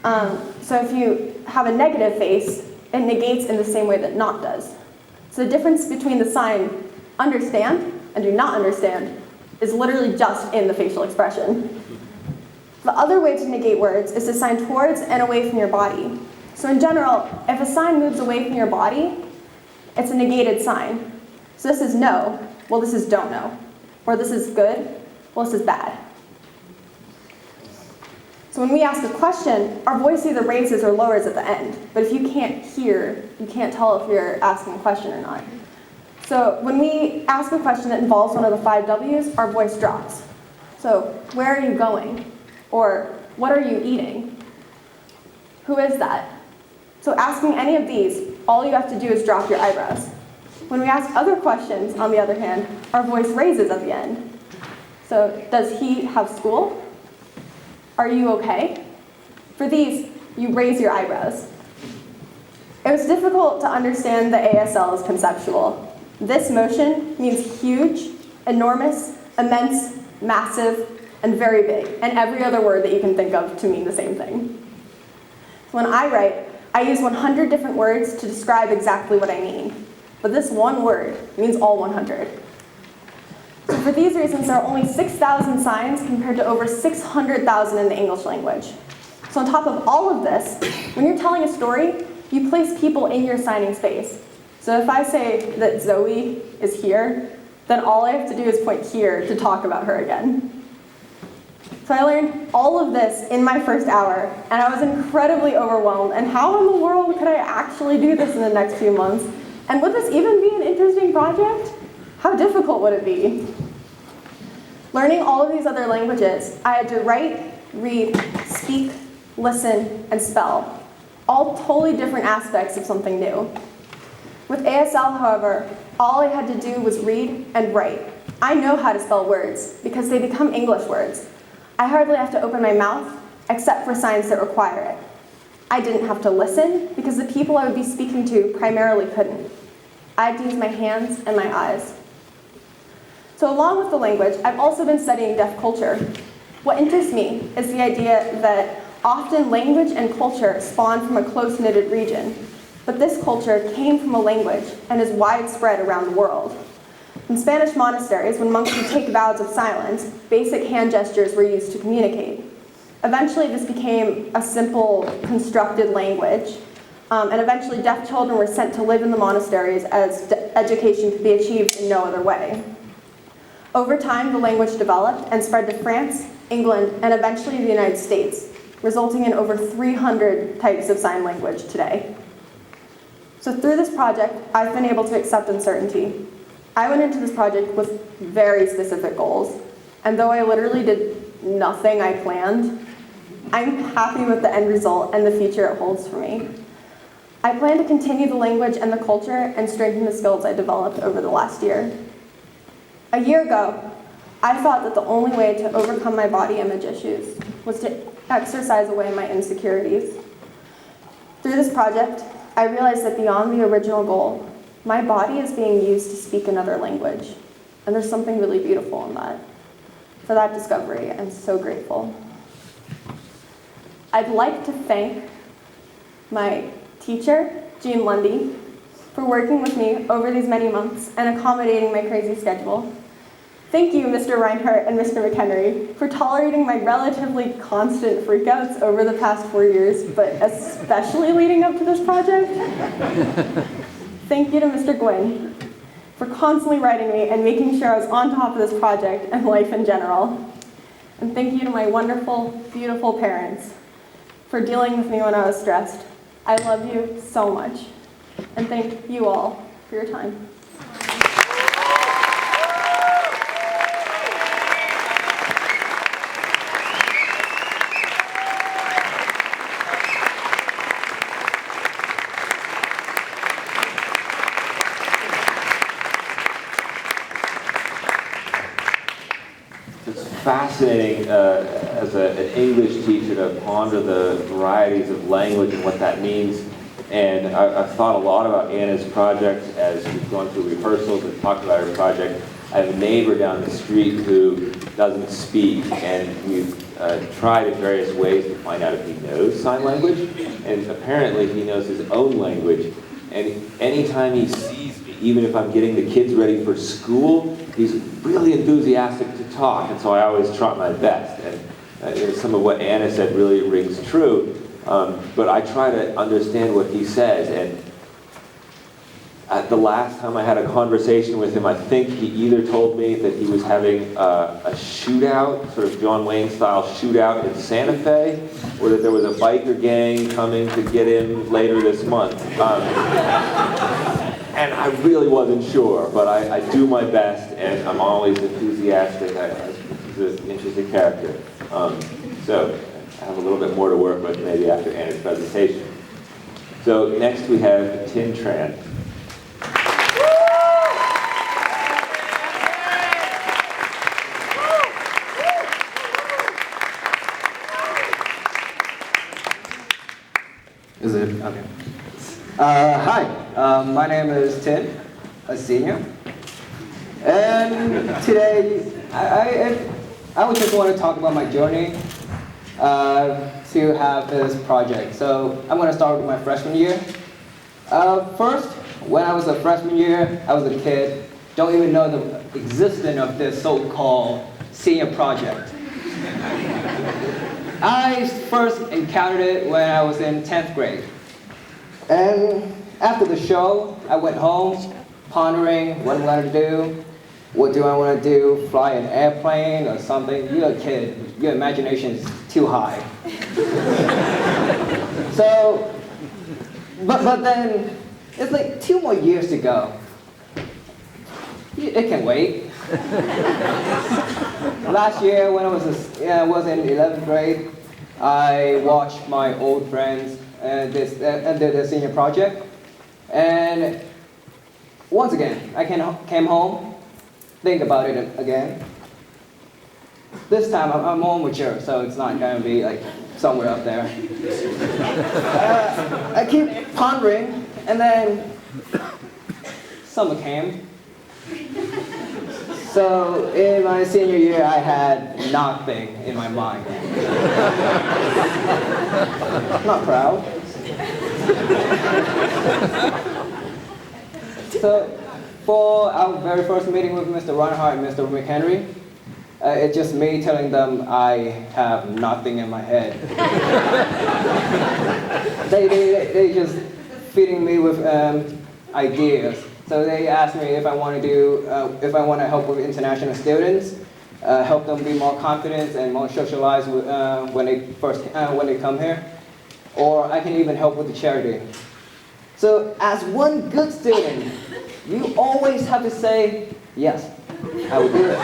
So if you have a negative face, it negates in the same way that not does. So the difference between the sign understand and do not understand is literally just in the facial expression. The other way to negate words is to sign towards and away from your body. So in general, if a sign moves away from your body, it's a negated sign. So this is no, well this is don't know. Or this is good, well this is bad. So when we ask a question, our voice either raises or lowers at the end. But if you can't hear, you can't tell if you're asking a question or not. So when we ask a question that involves one of the 5 W's, our voice drops. So where are you going? Or what are you eating? Who is that? So asking any of these, all you have to do is drop your eyebrows. When we ask other questions, on the other hand, our voice raises at the end. So does he have school? Are you okay? For these, you raise your eyebrows. It was difficult to understand the ASL as conceptual. This motion means huge, enormous, immense, massive, and very big, and every other word that you can think of to mean the same thing. When I write, I use 100 different words to describe exactly what I mean. But this one word means all 100. So for these reasons, there are only 6,000 signs compared to over 600,000 in the English language. So on top of all of this, when you're telling a story, you place people in your signing space. So if I say that Zoe is here, then all I have to do is point here to talk about her again. So I learned all of this in my first hour, and I was incredibly overwhelmed. And how in the world could I actually do this in the next few months? And would this even be an interesting project? How difficult would it be? Learning all of these other languages, I had to write, read, speak, listen, and spell. All totally different aspects of something new. With ASL, however, all I had to do was read and write. I know how to spell words because they become English words. I hardly have to open my mouth, except for signs that require it. I didn't have to listen because the people I would be speaking to primarily couldn't. I had to use my hands and my eyes. So along with the language, I've also been studying deaf culture. What interests me is the idea that often language and culture spawn from a close-knitted region, but this culture came from a language and is widespread around the world. In Spanish monasteries, when monks would take vows of silence, basic hand gestures were used to communicate. Eventually, this became a simple, constructed language, and eventually deaf children were sent to live in the monasteries as education could be achieved in no other way. Over time, the language developed and spread to France, England, and eventually the United States, resulting in over 300 types of sign language today. So through this project, I've been able to accept uncertainty. I went into this project with very specific goals, and though I literally did nothing I planned, I'm happy with the end result and the future it holds for me. I plan to continue the language and the culture and strengthen the skills I developed over the last year. A year ago, I thought that the only way to overcome my body image issues was to exercise away my insecurities. Through this project, I realized that beyond the original goal, my body is being used to speak another language, and there's something really beautiful in that. For that discovery, I'm so grateful. I'd like to thank my teacher, Jean Lundy, for working with me over these many months and accommodating my crazy schedule. Thank you, Mr. Reinhardt and Mr. McHenry, for tolerating my relatively constant freakouts over the past 4 years, but especially leading up to this project. Thank you to Mr. Gwynn for constantly writing me and making sure I was on top of this project and life in general. And thank you to my wonderful, beautiful parents for dealing with me when I was stressed. I love you so much. And thank you all for your time. It's fascinating as an English teacher to ponder the varieties of language and what that means. And I've thought a lot about Anna's project as we've gone through rehearsals and talked about her project. I have a neighbor down the street who doesn't speak, and we've tried in various ways to find out if he knows sign language. And apparently he knows his own language. And anytime he sees me, even if I'm getting the kids ready for school, he's really enthusiastic to talk. And so I always try my best. And some of what Anna said really rings true. But I try to understand what he says. And at the last time I had a conversation with him, I think he either told me that he was having a shootout, sort of John Wayne style shootout in Santa Fe, or that there was a biker gang coming to get him later this month. And I really wasn't sure, but I do my best, and I'm always enthusiastic. He's an interesting character. So I have a little bit more to work with maybe after Anna's presentation. So next we have Tin Tran. Is it? Okay. Hi, my name is Tin, a senior. And today, I would just want to talk about my journey to have this project. So I'm going to start with my freshman year. First, when I was a freshman year, I was a kid, don't even know the existence of this so-called senior project. I first encountered it when I was in 10th grade. And after the show, I went home pondering what I'm going to do. What do I want to do? Fly an airplane or something? You're a kid. Your imagination is too high. So, but then, it's like 2 more years to go. It can wait. Last year, when I was in 11th grade, I watched my old friends did their senior project. And once again, I came home, think about it again. This time, I'm more mature, so it's not going to be like somewhere up there. I keep pondering, and then summer came. So in my senior year, I had nothing in my mind. Not proud. So for our very first meeting with Mr. Reinhardt and Mr. McHenry, it's just me telling them I have nothing in my head. They just feeding me with ideas. So they asked me if I want to help with international students, help them be more confident and more socialized when they come here, or I can even help with the charity. So as one good student, you always have to say, yes, I will do it.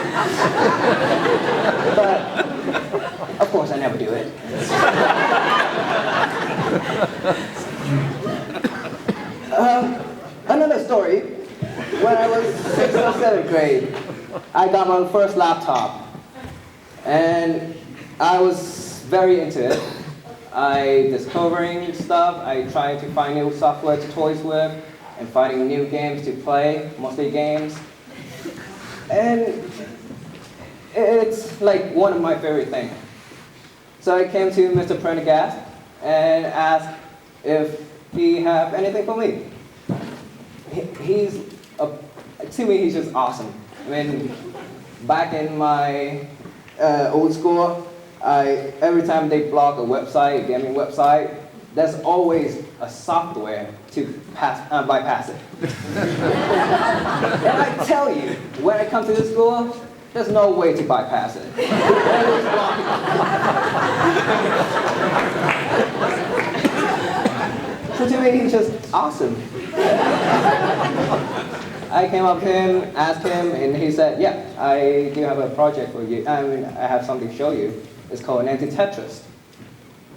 But of course I never do it. Another story, when I was 6th or 7th grade, I got my first laptop. And I was very into it. I discovering stuff, I tried to find new software to toys with, and finding new games to play, mostly games. And it's like one of my favorite things. So I came to Mr. Prendergast and asked if he have anything for me. To me, he's just awesome. I mean, back in my old school, every time they block a website, a gaming website, there's always a software to bypass it. And I tell you, when I come to this school, there's no way to bypass it. They always block it. So to me, he's just awesome. I came up to him, asked him, and he said, yeah, I do have a project for you. I mean, I have something to show you. It's called Anti-Tetris.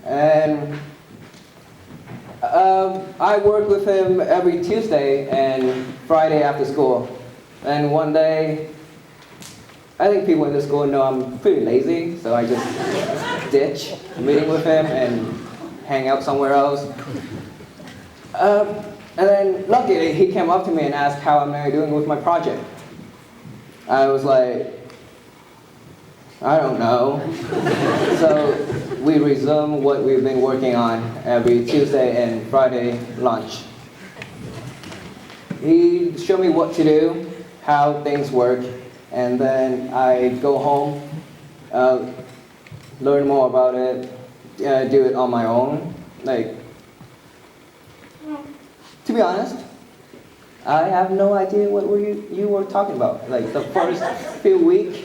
And I work with him every Tuesday and Friday after school. And one day, I think people in the school know I'm pretty lazy, so I just ditch meeting with him and hang out somewhere else. And then luckily he came up to me and asked how am I doing with my project. I was like, I don't know. So we resumed what we've been working on every Tuesday and Friday lunch. He showed me what to do, how things work, and then I go home, learn more about it, do it on my own. Like, to be honest, I have no idea what you were talking about. Like the first few weeks,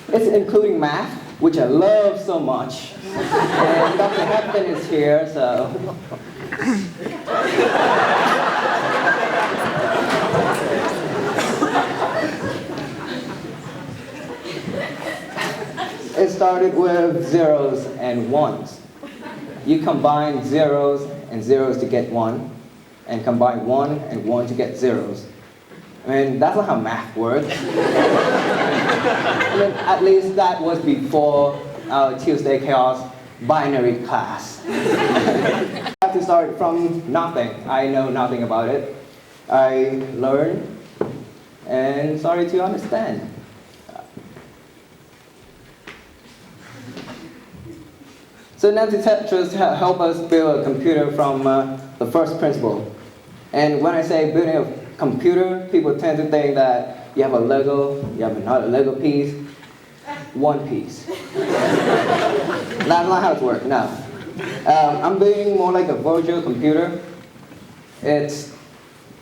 it's including math, which I love so much. And Dr. Hepton is here, so. It started with zeros and ones. You combine zeros and zeros to get 1, and combine 1 and 1 to get zeros. I mean, that's not how math works. I mean, at least that was before our Tuesday Chaos binary class. I have to start from nothing. I know nothing about it. I learn and started to understand. So Nancy Tetris helped us build a computer from the first principle. And when I say building a computer, people tend to think that you have a Lego, you have another Lego piece, one piece. That's not how it works, no. I'm building more like a virtual computer. It's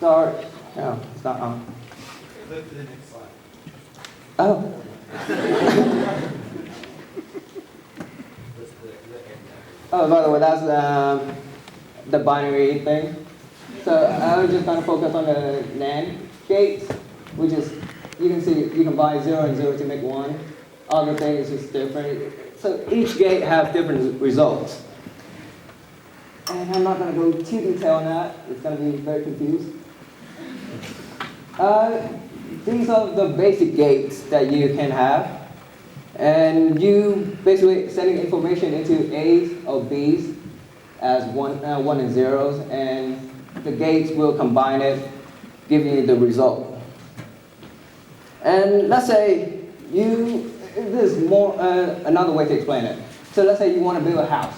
no, it's not on. Flip to the next slide. Oh. Oh, by the way, that's the binary thing. So I was just gonna focus on the NAND gates, which is, you can see, you can buy 0 and 0 to make 1. Other things is just different. So each gate have different results. And I'm not gonna go too detailed on that. It's gonna be very confused. These are the basic gates that you can have. And you basically sending information into A's or B's as 1 and 0s, and the gates will combine it, giving you the result. And let's say this is more another way to explain it. So let's say you want to build a house,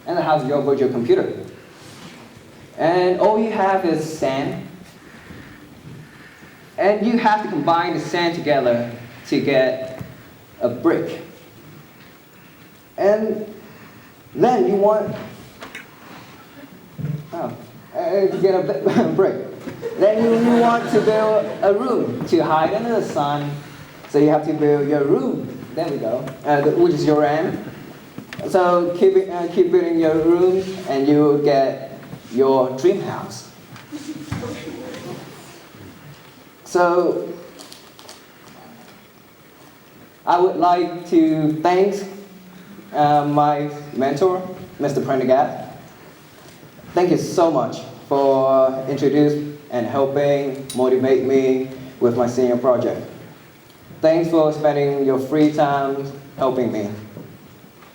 and the house is your virtual computer. And all you have is sand, and you have to combine the sand together to get a brick. And then you want to get a brick. Then you want to build a room to hide under the sun. So you have to build your room. There we go, which is your RAM. So keep building your room, and you will get your dream house. So I would like to thank my mentor, Mr. Prendergast. Thank you so much for introducing and helping motivate me with my senior project. Thanks for spending your free time helping me.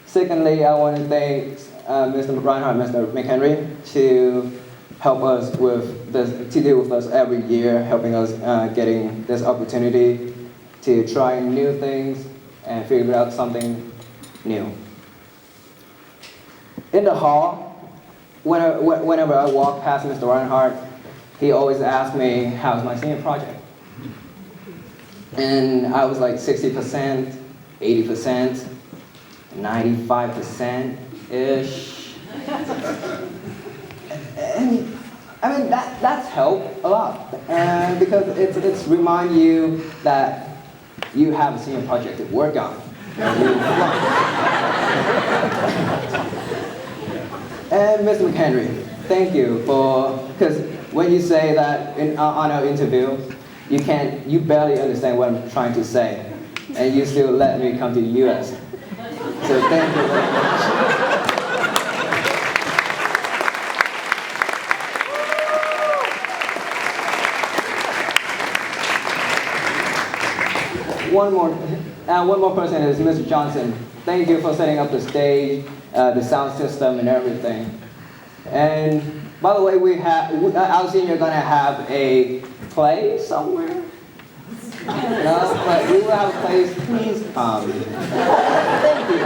Secondly, I want to thank Mr. Reinhardt and Mr. McHenry to help us with this, to deal with us every year, helping us getting this opportunity to try new things and figure out something new. In the hall, whenever I walk past Mr. Reinhardt, he always asks me, how's my senior project? And I was like 60%, 80%, 95%-ish. And I mean, that's helped a lot. Because it's remind you that you have a senior project to work on. And Mr. McHenry, thank you because when you say that on our interview, you barely understand what I'm trying to say, and you still let me come to the US. So thank you very much. one more person is Mr. Johnson. Thank you for setting up the stage, the sound system, and everything. And by the way, our senior gonna have a play somewhere. I don't know, but we will have a place. Please come. Thank you.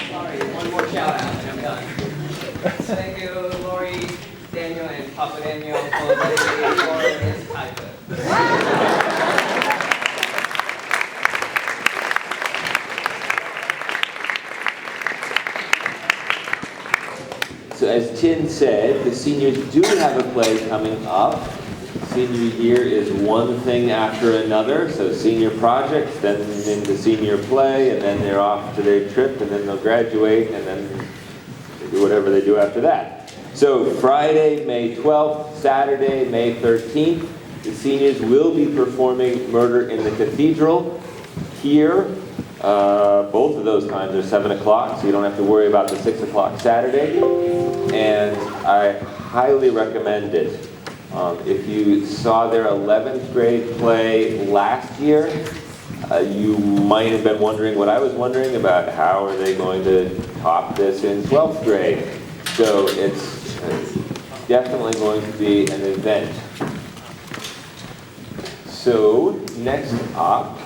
Sorry, one more shout out and I'm done. Thank you, Lori, Daniel, and Papa Daniel for letting me for his type. So as Tin said, the seniors do have a play coming up. Senior year is one thing after another, so senior projects, then into senior play, and then they're off to their trip, and then they'll graduate, and then they do whatever they do after that. So Friday, May 12th, Saturday, May 13th, the seniors will be performing Murder in the Cathedral here. Both of those times are 7 o'clock, so you don't have to worry about the 6 o'clock Saturday. And I highly recommend it. If you saw their 11th grade play last year, you might have been wondering what I was wondering about. How are they going to top this in 12th grade? So it's definitely going to be an event. So next up,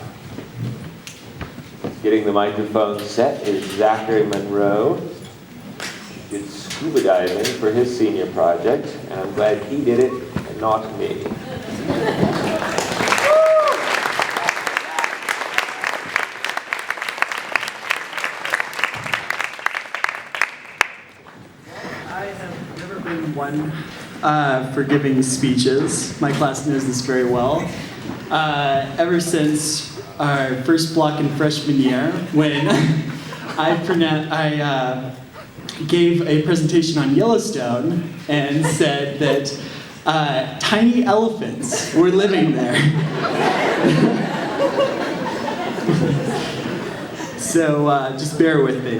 getting the microphone set, is Zachary Monroe. He did scuba diving for his senior project, and I'm glad he did it and not me. I have never been one for giving speeches. My class knows this very well. Ever since our first block in freshman year, when I gave a presentation on Yellowstone and said that tiny elephants were living there. So just bear with me.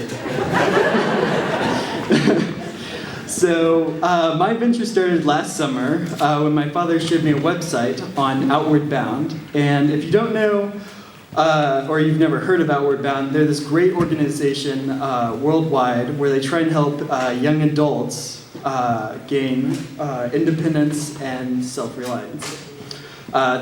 So my adventure started last summer when my father showed me a website on Outward Bound. And if you don't know, or you've never heard of Outward Bound, they're this great organization worldwide where they try and help young adults gain independence and self-reliance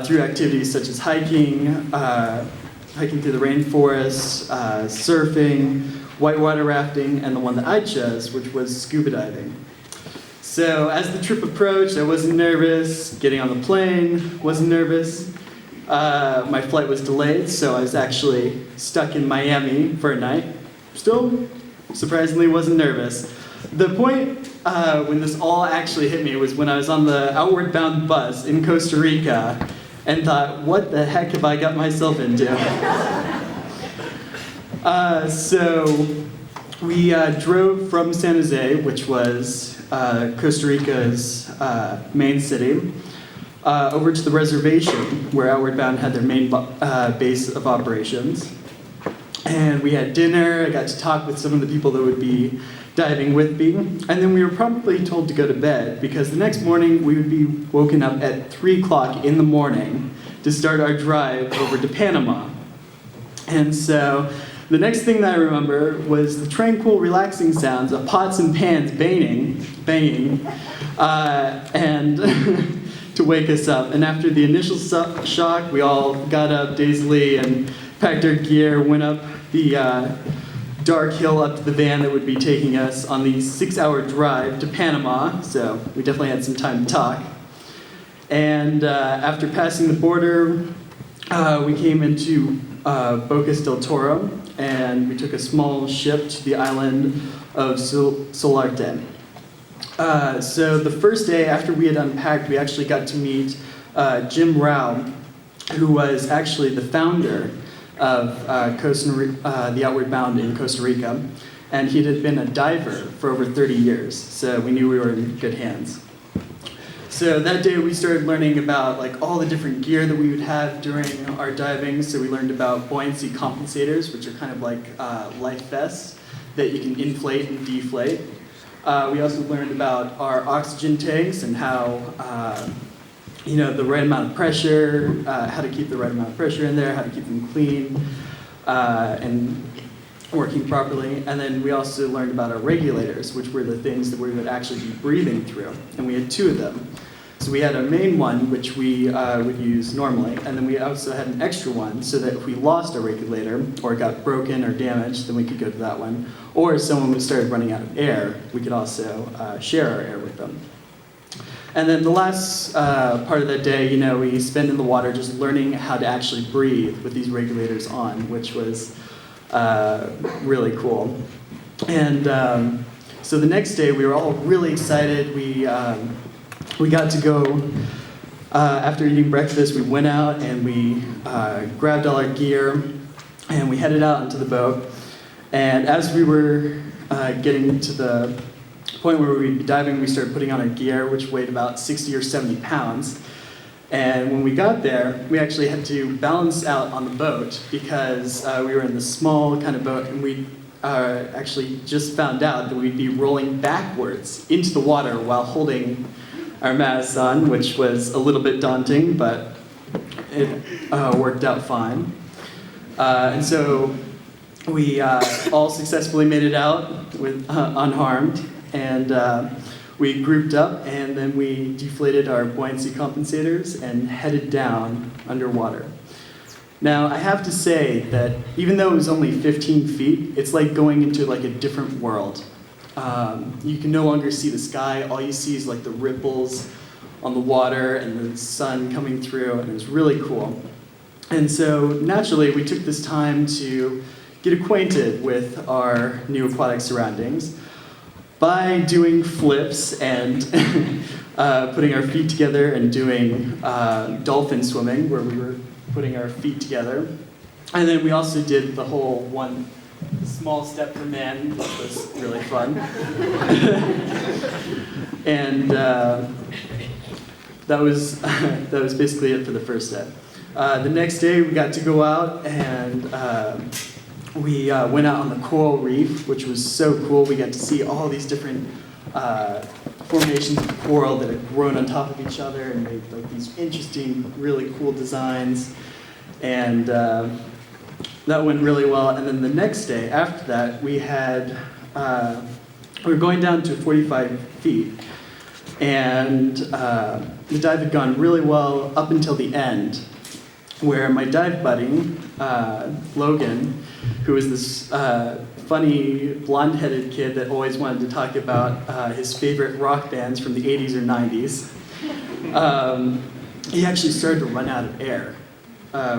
through activities such as hiking, hiking through the rainforest, surfing, whitewater rafting, and the one that I chose, which was scuba diving. So as the trip approached, I wasn't nervous. Getting on the plane, wasn't nervous. My flight was delayed, so I was actually stuck in Miami for a night. Still, surprisingly, wasn't nervous. The point when this all actually hit me was when I was on the Outward Bound bus in Costa Rica and thought, what the heck have I got myself into? So we drove from San Jose, which was Costa Rica's main city, over to the reservation where Outward Bound had their main base of operations. And we had dinner. I got to talk with some of the people that would be diving with me. And then we were promptly told to go to bed because the next morning we would be woken up at 3 o'clock in the morning to start our drive over to Panama. And so the next thing that I remember was the tranquil, relaxing sounds of pots and pans banging, and to wake us up. And after the initial shock, we all got up dazedly and packed our gear, went up the dark hill up to the van that would be taking us on the 6-hour drive to Panama. So we definitely had some time to talk. And after passing the border, we came into Bocas del Toro, and we took a small ship to the island of Solarte. So the first day after we had unpacked, we actually got to meet Jim Rao, who was actually the founder of the Outward Bound in Costa Rica, and he had been a diver for over 30 years, so we knew we were in good hands. So that day we started learning about like all the different gear that we would have during our diving. So we learned about buoyancy compensators, which are kind of like life vests that you can inflate and deflate. We also learned about our oxygen tanks and how, the right amount of pressure, how to keep the right amount of pressure in there, how to keep them clean and working properly. And then we also learned about our regulators, which were the things that we would actually be breathing through. And we had 2 of them. So we had a main one, which we would use normally, and then we also had an extra one so that if we lost our regulator or got broken or damaged, then we could go to that one. Or if someone started running out of air, we could also share our air with them. And then the last part of that day, we spent in the water just learning how to actually breathe with these regulators on, which was really cool. And so the next day, we were all really excited. We got to go, after eating breakfast, we went out and we grabbed all our gear and we headed out into the boat. And as we were getting to the point where we'd be diving, we started putting on our gear, which weighed about 60 or 70 pounds. And when we got there, we actually had to balance out on the boat because we were in this small kind of boat, and we actually just found out that we'd be rolling backwards into the water while holding our masts on, which was a little bit daunting, but it worked out fine. And so we all successfully made it out with unharmed, and we grouped up, and then we deflated our buoyancy compensators and headed down underwater. Now, I have to say that even though it was only 15 feet, it's like going into like a different world. You can no longer see the sky. All you see is like the ripples on the water and the sun coming through, and it was really cool. And so naturally, we took this time to get acquainted with our new aquatic surroundings by doing flips and putting our feet together and doing dolphin swimming, where we were putting our feet together. And then we also did the whole one small step for man, which was really fun. And that was basically it for the first step. The next day, we got to go out and we went out on the coral reef, which was so cool. We got to see all these different formations of coral that had grown on top of each other and made like these interesting, really cool designs. And that went really well. And then the next day after that, we were going down to 45 feet. And the dive had gone really well up until the end, where my dive buddy, Logan, who was this funny blonde-headed kid that always wanted to talk about his favorite rock bands from the 80s or 90s, he actually started to run out of air,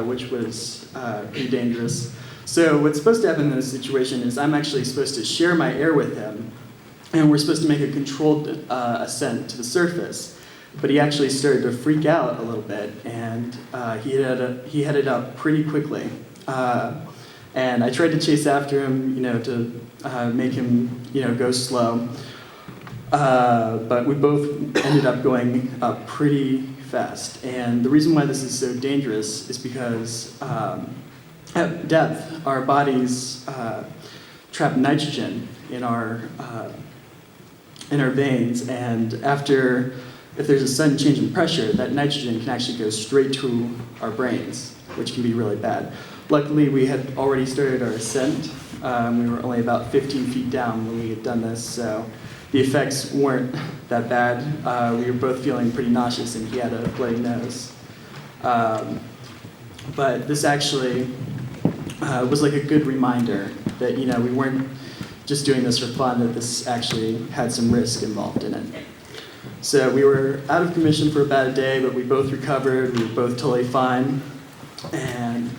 which was pretty dangerous. So what's supposed to happen in this situation is I'm actually supposed to share my air with him, and we're supposed to make a controlled ascent to the surface. But he actually started to freak out a little bit, and he headed up pretty quickly. And I tried to chase after him, to make him, go slow. But we both ended up going up pretty fast. And the reason why this is so dangerous is because at depth, our bodies trap nitrogen in our veins, and if there's a sudden change in pressure, that nitrogen can actually go straight to our brains, which can be really bad. Luckily, we had already started our ascent. We were only about 15 feet down when we had done this, so the effects weren't that bad. We were both feeling pretty nauseous, and he had a bloody nose. But this actually was like a good reminder that we weren't just doing this for fun, that this actually had some risk involved in it. So we were out of commission for about a day, but we both recovered. We were both totally fine. And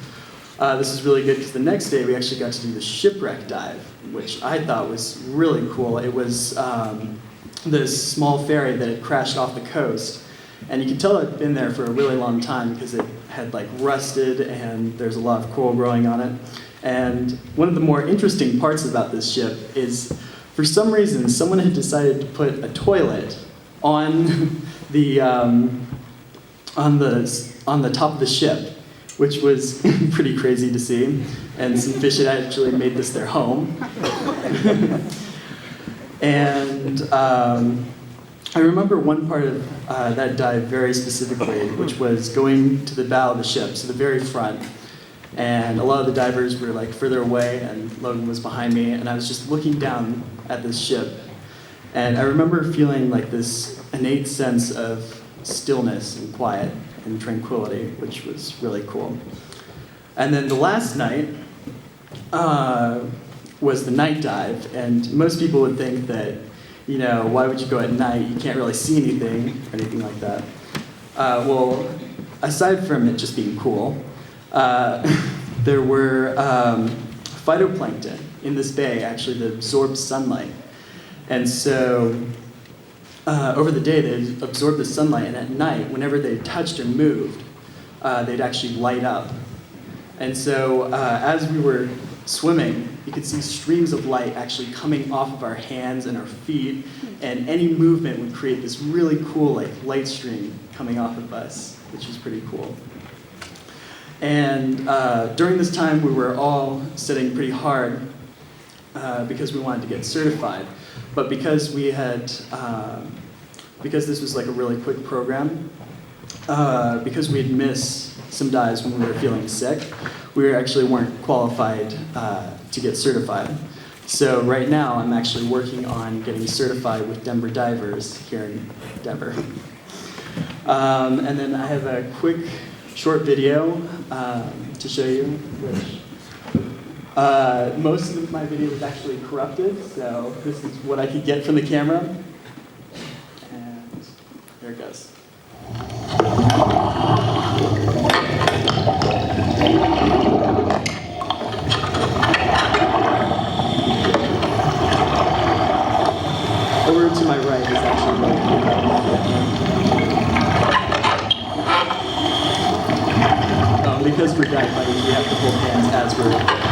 this is really good because the next day we actually got to do the shipwreck dive, which I thought was really cool. It was this small ferry that had crashed off the coast. And you could tell it had been there for a really long time because it had like rusted and there's a lot of coral growing on it. And one of the more interesting parts about this ship is, for some reason, someone had decided to put a toilet on the on the top of the ship, which was pretty crazy to see. And some fish had actually made this their home. And I remember one part of that dive very specifically, which was going to the bow of the ship, so the very front. And a lot of the divers were like further away, and Logan was behind me, and I was just looking down at this ship. And I remember feeling like this innate sense of stillness and quiet and tranquility, which was really cool. And then the last night was the night dive, and most people would think that, you know, why would you go at night? You can't really see anything, or anything like that. Well, aside from it just being cool, there were phytoplankton in this bay actually that absorbed sunlight. And so over the day they'd absorb the sunlight, and at night, whenever they touched or moved, they'd actually light up. And so as we were swimming, you could see streams of light actually coming off of our hands and our feet, and any movement would create this really cool like light stream coming off of us, which is pretty cool. And during this time, we were all studying pretty hard because we wanted to get certified. But because we had, because this was like a really quick program, because we had missed some dives when we were feeling sick, we actually weren't qualified to get certified. So right now, I'm actually working on getting certified with Denver Divers here in Denver. And then I have a quick short video to show you, which most of my video was actually corrupted, so this is what I could get from the camera. And there it goes. Over to my right is actually because we're dive buddies, we have to hold hands as we're.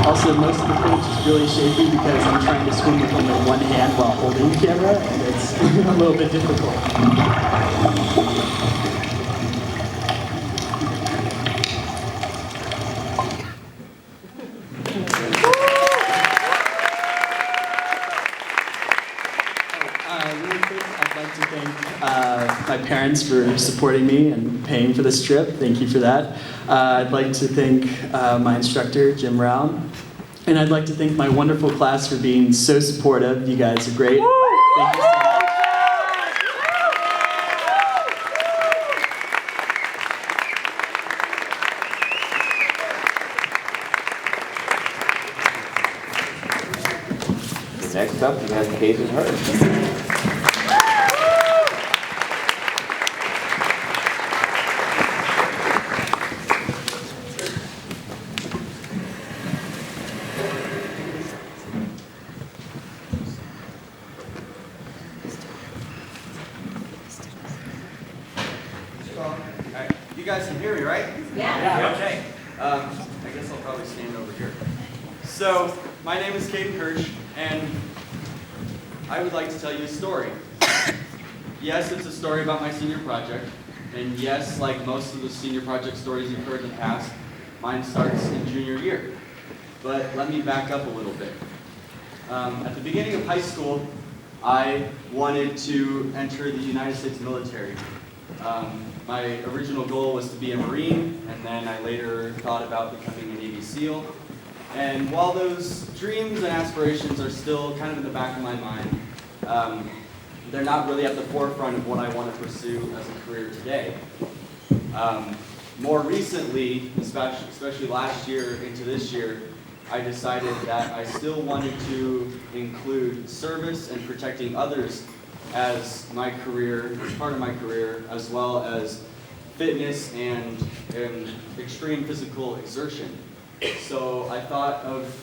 Also, most of the footage is really shaky because I'm trying to swim with only one hand while holding the camera, and it's a little bit difficult. Really quick, I'd like to thank my parents for supporting me and paying for this trip. Thank you for that. I'd like to thank my instructor, Jim Rao. And I'd like to thank my wonderful class for being so supportive. You guys are great. Thank you so much. Next up, we have Caden Hirsch. Alright, you guys can hear me, right? Yeah. Okay. I guess I'll probably stand over here. So, my name is Caden Hirsch, and I would like to tell you a story. Yes, it's a story about my senior project, and yes, like most of the senior project stories you've heard in the past, mine starts in junior year. But let me back up a little bit. At the beginning of high school, I wanted to enter the United States military. My original goal was to be a Marine, and then I later thought about becoming a Navy SEAL. And while those dreams and aspirations are still kind of in the back of my mind, they're not really at the forefront of what I want to pursue as a career today. more recently, especially last year into this year, I decided that I still wanted to include service and protecting others as my career, as part of my career, as well as fitness and extreme physical exertion. So I thought of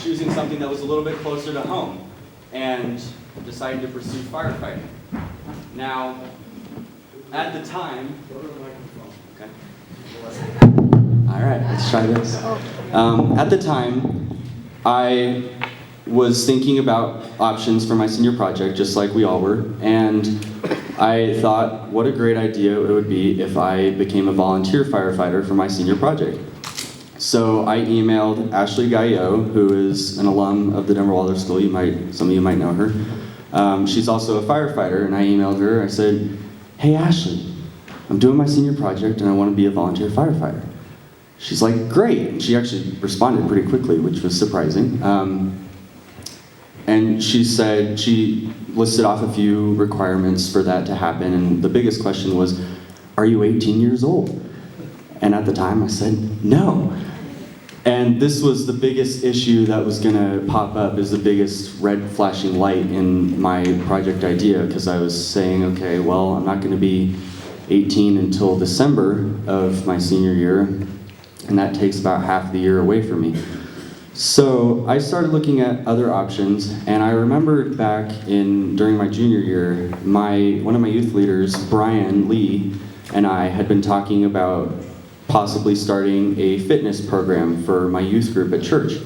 choosing something that was a little bit closer to home and decided to pursue firefighting. Now, at the time, okay. All right, let's try this. At the time, I was thinking about options for my senior project, just like we all were, and I thought what a great idea it would be if I became a volunteer firefighter for my senior project. So I emailed Ashley Gaillot, who is an alum of the Denver Waldorf School. Some of you might know her. She's also a firefighter, and I emailed her. I said, "Hey Ashley, I'm doing my senior project and I want to be a volunteer firefighter." She's like, "Great." And she actually responded pretty quickly, which was surprising. And she said, she listed off a few requirements for that to happen, and the biggest question was, "Are you 18 years old?" And at the time I said, "No." And this was the biggest issue that was gonna pop up, is the biggest red flashing light in my project idea, because I was saying, okay, well, I'm not gonna be 18 until December of my senior year, and that takes about half the year away from me. So I started looking at other options, and I remembered back during my junior year, one of my youth leaders, Brian Lee, and I had been talking about possibly starting a fitness program for my youth group at church.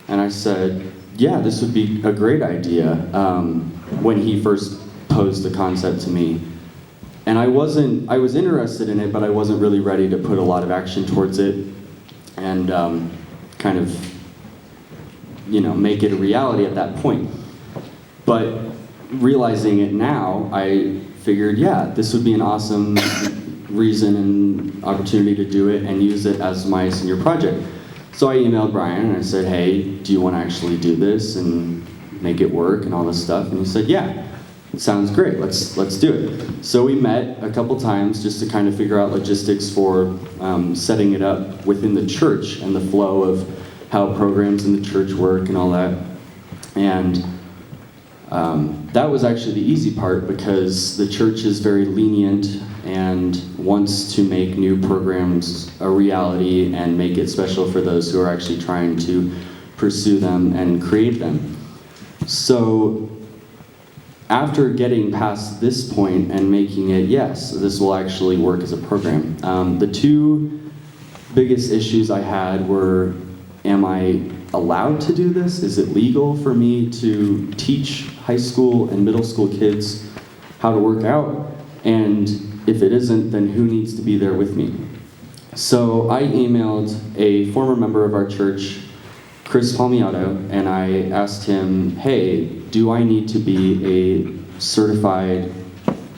And I said, yeah, this would be a great idea, when he first posed the concept to me. And I was interested in it, but I wasn't really ready to put a lot of action towards it and kind of, make it a reality at that point. But realizing it now, I figured, yeah, this would be an awesome reason and opportunity to do it and use it as my senior project. So I emailed Brian and I said, "Hey, do you want to actually do this and make it work and all this stuff?" And he said, "Yeah, it sounds great. Let's do it." So we met a couple times just to kind of figure out logistics for setting it up within the church and the flow of how programs in the church work and all that. And that was actually the easy part, because the church is very lenient and wants to make new programs a reality and make it special for those who are actually trying to pursue them and create them. So after getting past this point and making it, yes, this will actually work as a program, the two biggest issues I had were, am I allowed to do this? Is it legal for me to teach high school and middle school kids how to work out? And if it isn't, then who needs to be there with me? So I emailed a former member of our church, Chris Palmiato, and I asked him, hey, do I need to be a certified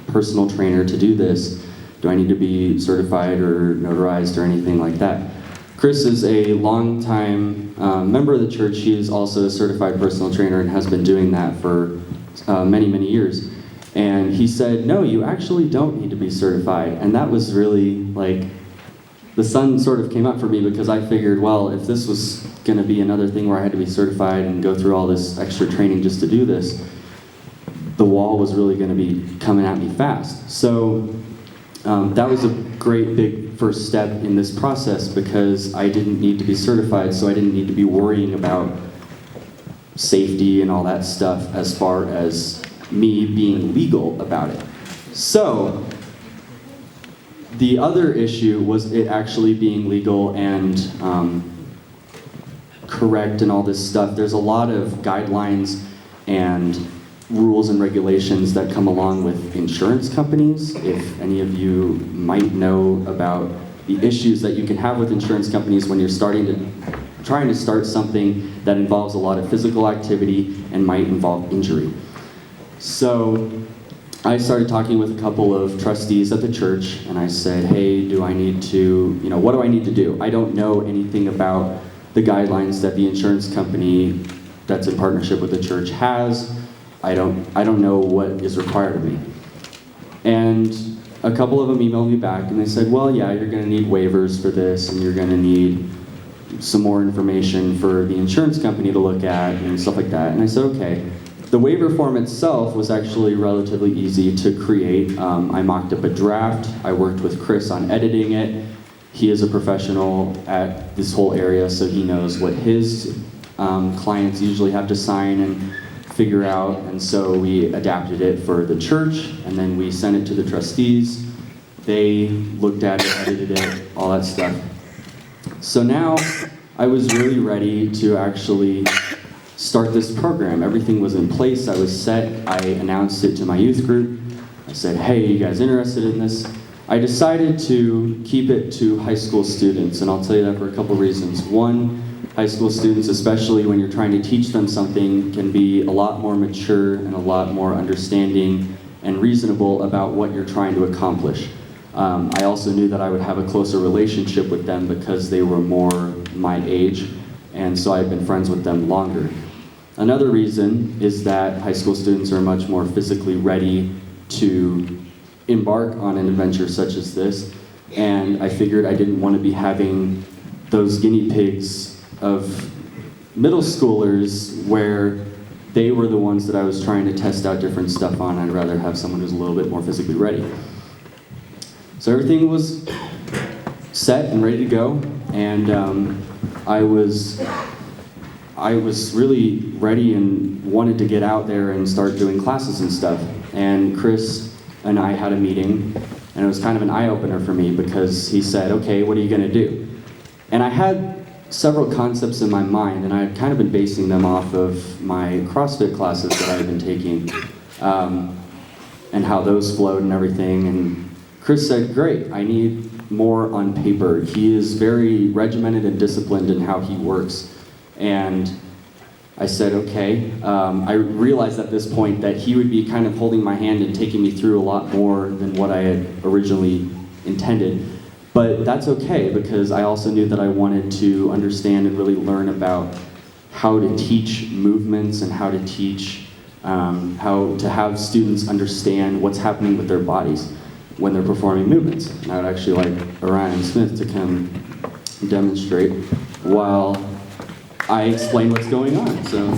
personal trainer to do this? Do I need to be certified or notarized or anything like that? Chris is a longtime member of the church. He is also a certified personal trainer and has been doing that for many, many years. And he said, no, you actually don't need to be certified. And that was really like, the sun sort of came up for me, because I figured, well, if this was gonna be another thing where I had to be certified and go through all this extra training just to do this, the wall was really gonna be coming at me fast. So that was a great big first step in this process, because I didn't need to be certified, so I didn't need to be worrying about safety and all that stuff as far as me being legal about it. So the other issue was it actually being legal and correct and all this stuff. There's a lot of guidelines and rules and regulations that come along with insurance companies. If any of you might know about the issues that you can have with insurance companies when you're trying to start something that involves a lot of physical activity and might involve injury. So I started talking with a couple of trustees at the church, and I said, hey, what do I need to do? I don't know anything about the guidelines that the insurance company that's in partnership with the church has. I don't know what is required of me. And a couple of them emailed me back and they said, well, yeah, you're going to need waivers for this and you're going to need some more information for the insurance company to look at and stuff like that. And I said, okay. The waiver form itself was actually relatively easy to create. I mocked up a draft. I worked with Chris on editing it. He is a professional at this whole area, so he knows what his clients usually have to sign and figure out. And so we adapted it for the church, and then we sent it to the trustees. They looked at it, edited it, all that stuff. So now I was really ready to actually start this program. Everything was in place, I was set. I announced it to my youth group. I said, hey, you guys interested in this? I decided to keep it to high school students, and I'll tell you that for a couple reasons. One, high school students, especially when you're trying to teach them something, can be a lot more mature and a lot more understanding and reasonable about what you're trying to accomplish. I also knew that I would have a closer relationship with them because they were more my age, and so I've been friends with them longer. Another reason is that high school students are much more physically ready to embark on an adventure such as this, and I figured I didn't want to be having those guinea pigs of middle schoolers where they were the ones that I was trying to test out different stuff on. I'd rather have someone who's a little bit more physically ready. So everything was set and ready to go, and I was really ready and wanted to get out there and start doing classes and stuff. And Chris and I had a meeting, and it was kind of an eye-opener for me because he said, okay, what are you going to do? And I had several concepts in my mind, and I had kind of been basing them off of my CrossFit classes that I had been taking, and how those flowed and everything. And Chris said, great, I need more on paper. He is very regimented and disciplined in how he works. And I said, okay. I realized at this point that he would be kind of holding my hand and taking me through a lot more than what I had originally intended. But that's okay, because I also knew that I wanted to understand and really learn about how to teach movements and how to teach, how to have students understand what's happening with their bodies when they're performing movements. And I would actually like Orion Smith to come demonstrate while I explain what's going on. So,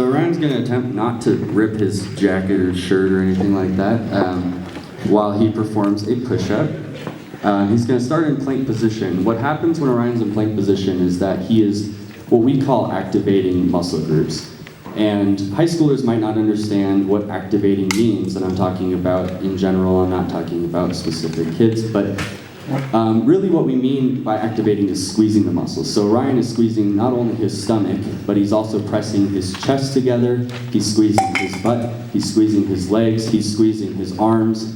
Ryan's going to attempt not to rip his jacket or shirt or anything like that while he performs a push-up. He's going to start in plank position. What happens when Orion's in plank position is that he is what we call activating muscle groups. And high schoolers might not understand what activating means, and I'm talking about in general, I'm not talking about specific kids, but really what we mean by activating is squeezing the muscles. So Ryan is squeezing not only his stomach, but he's also pressing his chest together, he's squeezing his butt, he's squeezing his legs, he's squeezing his arms.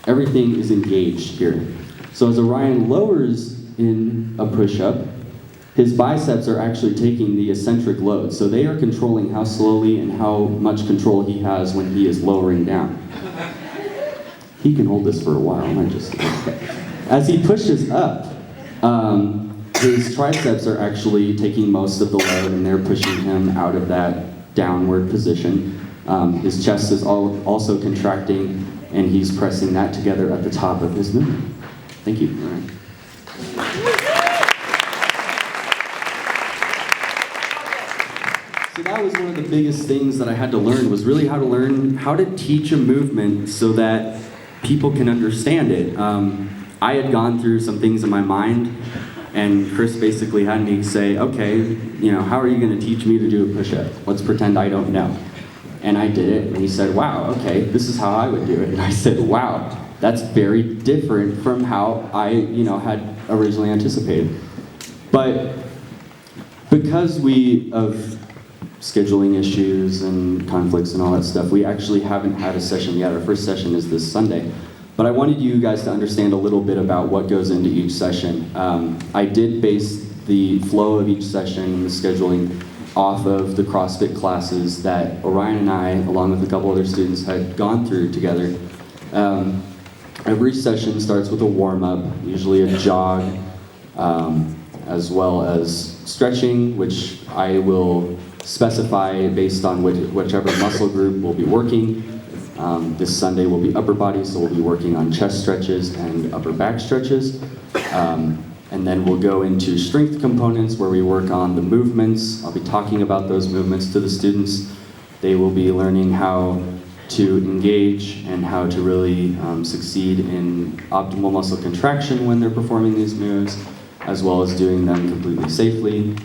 Everything is engaged here. So as Orion lowers in a push-up, his biceps are actually taking the eccentric load. So they are controlling how slowly and how much control he has when he is lowering down. He can hold this for a while, not just okay. As he pushes up, his triceps are actually taking most of the load and they're pushing him out of that downward position. His chest is also contracting and he's pressing that together at the top of his movement. Thank you. All right. So that was one of the biggest things that I had to learn, was really how to learn how to teach a movement so that people can understand it. I had gone through some things in my mind, and Chris basically had me say, okay, you know, how are you going to teach me to do a push-up? Let's pretend I don't know. And I did it, and he said, wow, okay, this is how I would do it. And I said, wow, that's very different from how I, had originally anticipated. But because of scheduling issues and conflicts and all that stuff, we actually haven't had a session yet. Our first session is this Sunday. But I wanted you guys to understand a little bit about what goes into each session. I did base the flow of each session and the scheduling off of the CrossFit classes that Orion and I, along with a couple other students, had gone through together. Every session starts with a warm-up, usually a jog, as well as stretching, which I will specify based on whichever muscle group we'll be working. This Sunday will be upper body, so we'll be working on chest stretches and upper back stretches. And then we'll go into strength components where we work on the movements. I'll be talking about those movements to the students. They will be learning how to engage and how to really succeed in optimal muscle contraction when they're performing these moves, as well as doing them completely safely.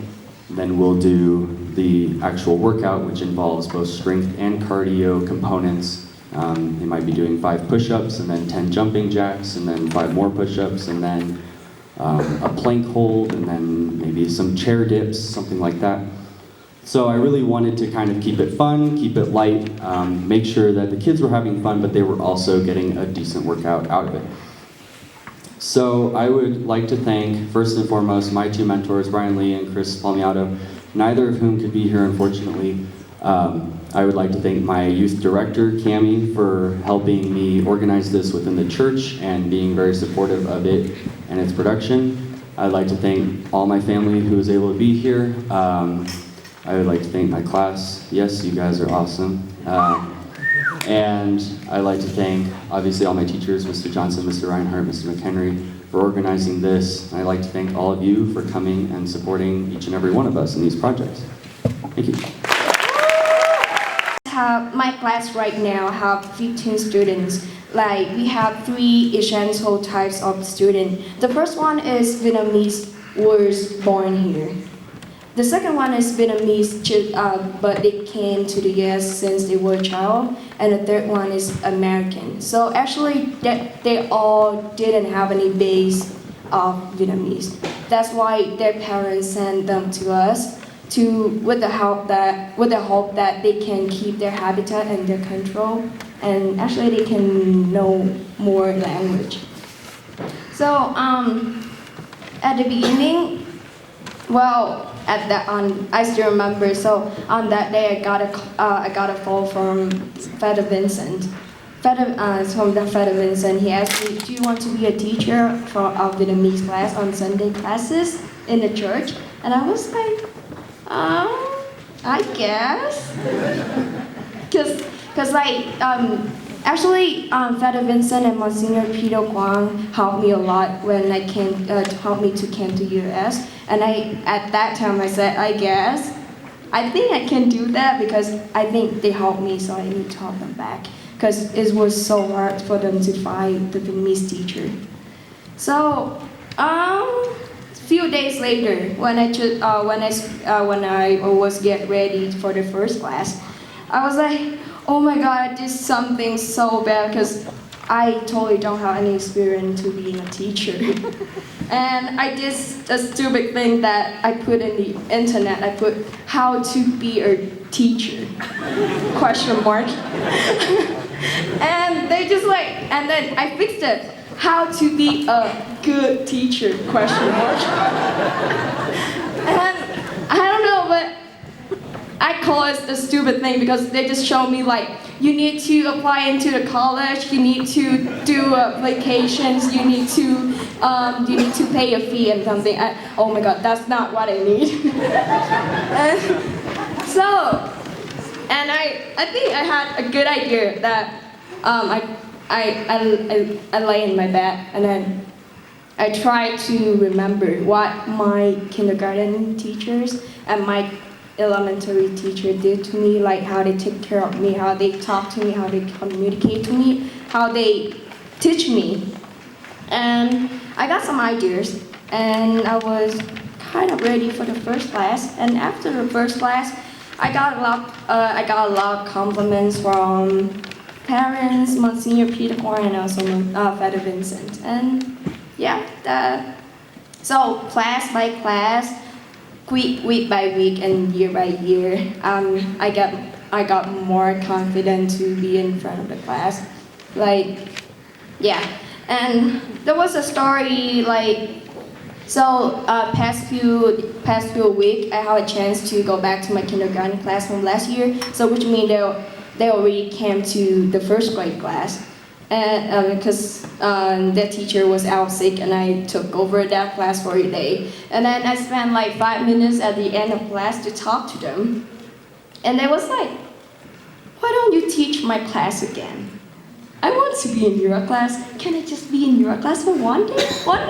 Then we'll do the actual workout, which involves both strength and cardio components. They might be doing 5 push-ups and then 10 jumping jacks and then 5 more push-ups and then a plank hold and then maybe some chair dips, something like that. So I really wanted to kind of keep it fun, keep it light, make sure that the kids were having fun, but they were also getting a decent workout out of it. So I would like to thank, first and foremost, my 2 mentors, Brian Lee and Chris Palmiato, neither of whom could be here, unfortunately. I would like to thank my youth director, Cami, for helping me organize this within the church and being very supportive of it and its production. I'd like to thank all my family who was able to be here. I would like to thank my class. Yes, you guys are awesome. And I'd like to thank, obviously, all my teachers, Mr. Johnson, Mr. Reinhardt, Mr. McHenry, for organizing this. And I'd like to thank all of you for coming and supporting each and every one of us in these projects. Thank you. My class right now have 15 students. Like, we have 3 essential types of student. The first one is Vietnamese, was born here. The second one is Vietnamese, but they came to the US since they were a child. And the third one is American. So actually, they all didn't have any base of Vietnamese. That's why their parents sent them to us with the hope that they can keep their habitat under control, and actually they can know more language. So at the beginning, well, I still remember. So on that day, I got a call from Father Vincent. From Father Vincent, he asked me, "Do you want to be a teacher for our Vietnamese class on Sunday classes in the church?" And I was like, I guess, cause like actually Father Vincent and Monsignor Peter Quang helped me a lot when I came helped me to come to US, and at that time I said, I guess I think I can do that because I think they helped me, so I need to help them back because it was so hard for them to find the Vietnamese teacher. So few days later, when I was getting ready for the first class, I was like, oh my God, I did something so bad because I totally don't have any experience to being a teacher. And I did a stupid thing that I put in the internet. I put how to be a teacher, ? And they just like, and then I fixed it. How to be a good teacher, ? And I don't know, but I call it a stupid thing because they just show me like, you need to apply into the college, you need to do applications, you need to pay a fee and something. Oh my God, that's not what I need. And I think I had a good idea that I lay in my bed and then I try to remember what my kindergarten teachers and my elementary teacher did to me, like how they take care of me, how they talk to me, how they communicate to me, how they teach me. And I got some ideas and I was kind of ready for the first class. And after the first class, I got a lot of compliments from parents, Monsignor Peter Quang, and also Father Vincent. And yeah, so class by class, week by week, and year by year, I got more confident to be in front of the class. Like, yeah, and there was a story like. So past few weeks, I have a chance to go back to my kindergarten class from last year. So which means they already came to the first grade class, and because their teacher was out sick, and I took over that class for a day. And then I spent like 5 minutes at the end of class to talk to them. And they was like, why don't you teach my class again? I want to be in your class. Can I just be in your class for one day? One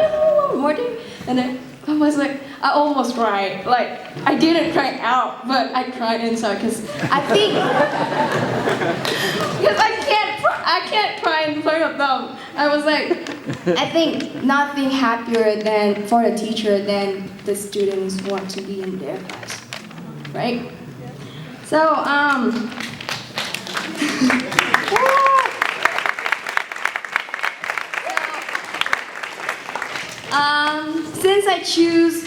more day? And then I was like, I almost cried. Like, I didn't cry out, but I cried inside because I think, because I can't cry in front of them. I was like, I think nothing happier than for the teacher than the students want to be in their class, right? So, since I choose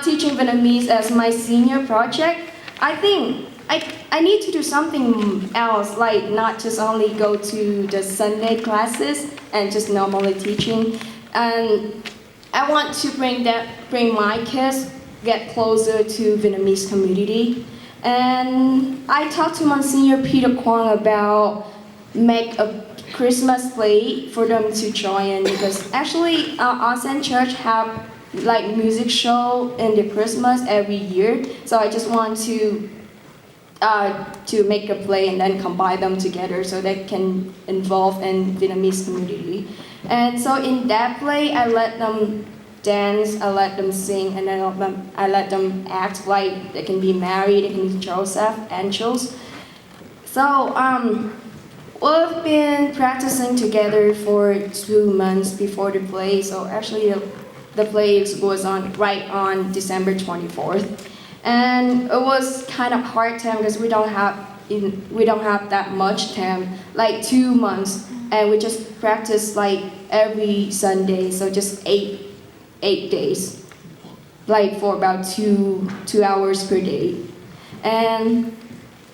teaching Vietnamese as my senior project, I think I need to do something else, like not just only go to the Sunday classes and just normally teaching. And I want to bring my kids get closer to Vietnamese community. And I talked to Monsignor Peter Quang about make a Christmas play for them to join, because actually Onsen Church have like music show in the Christmas every year. So I just want to make a play and then combine them together so they can involve in Vietnamese community. And so in that play, I let them dance, I let them sing, and then I let them act like they can be married, they can be Joseph, angels. So we've been practicing together for 2 months before the play. So actually the play was right on December 24th. And it was kind of hard time because we don't have that much time, like 2 months, and we just practice like every Sunday, so just eight days, like for about two hours per day. And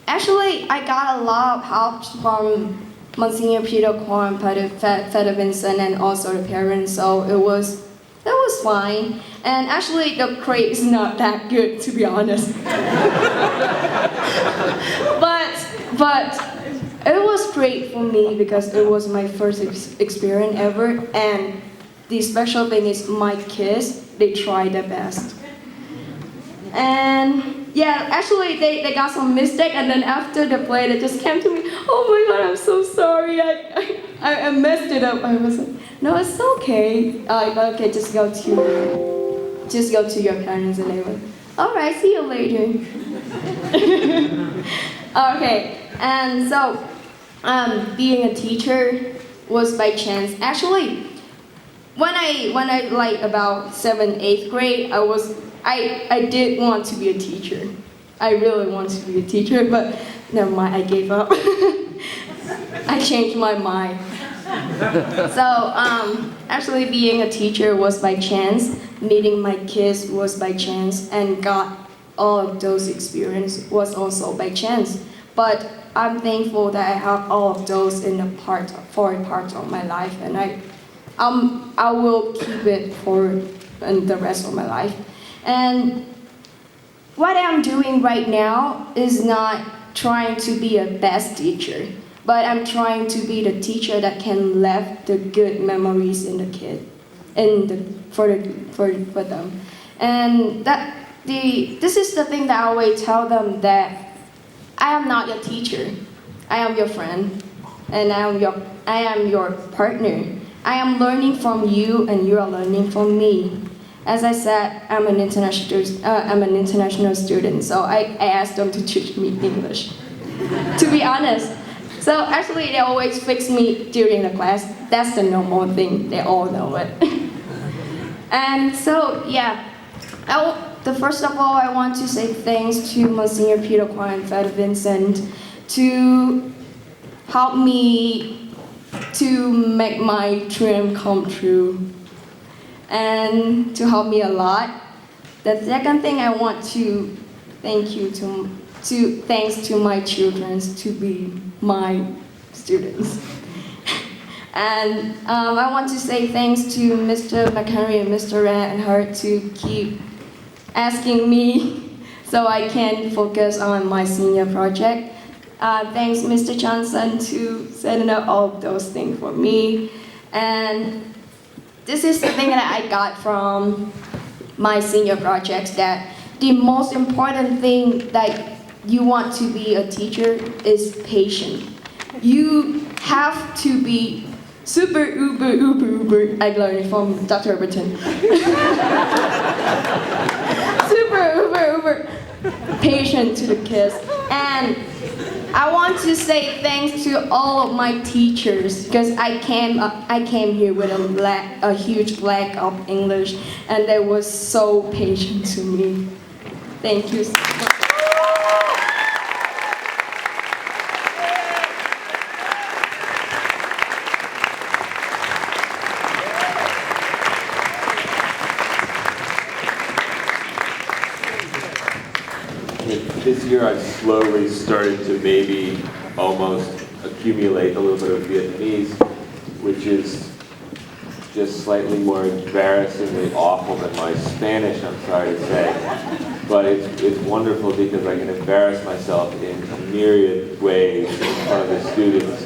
actually, I got a lot of help from Monsignor Peter Quang, Father Vincent, and also the parents. So that was fine. And actually, the grade is not that good, to be honest. but it was great for me because it was my first experience ever. And the special thing is my kids, they try their best. And yeah, actually they got some mistake, and then after the play they just came to me, oh my God, I'm so sorry, I messed it up. I was like, no, it's okay. Like, okay, just go to your parents, and they went, all right, see you later. Okay, and so being a teacher was by chance. Actually, when I like about 7th, 8th grade, I did want to be a teacher. I really wanted to be a teacher, but never mind, I gave up. I changed my mind. So actually being a teacher was by chance, meeting my kids was by chance, and got all of those experience was also by chance. But I'm thankful that I have all of those in a part of my life, and I will keep it for the rest of my life. And what I'm doing right now is not trying to be a best teacher, but I'm trying to be the teacher that can leave the good memories in the kid, for them. And this is the thing that I always tell them, that I am not your teacher, I am your friend, and I am your partner. I am learning from you, and you are learning from me. As I said, I'm an international student, so I asked them to teach me English, to be honest. So actually, they always fix me during the class. That's the normal thing. They all know it. And so, yeah, first of all, I want to say thanks to Monsignor Peter Quang and Father Vincent to help me to make my dream come true, and to help me a lot. The second thing I want to thanks to my children to be my students. And I want to say thanks to Mr. McHenry and Mr. Rand and her to keep asking me so I can focus on my senior project. Thanks Mr. Johnson to setting up all of those things for me. And this is the thing that I got from my senior projects, that the most important thing that you want to be a teacher is patient. You have to be super uber, I learned it from Dr. Overton. Super uber patient to the kids. And I want to say thanks to all of my teachers because I came here with a huge lack of English and they were so patient to me. Thank you so much. This year I've slowly started to maybe almost accumulate a little bit of Vietnamese, which is just slightly more embarrassingly awful than my Spanish, I'm sorry to say. But it's wonderful because I can embarrass myself in a myriad ways in front of the students.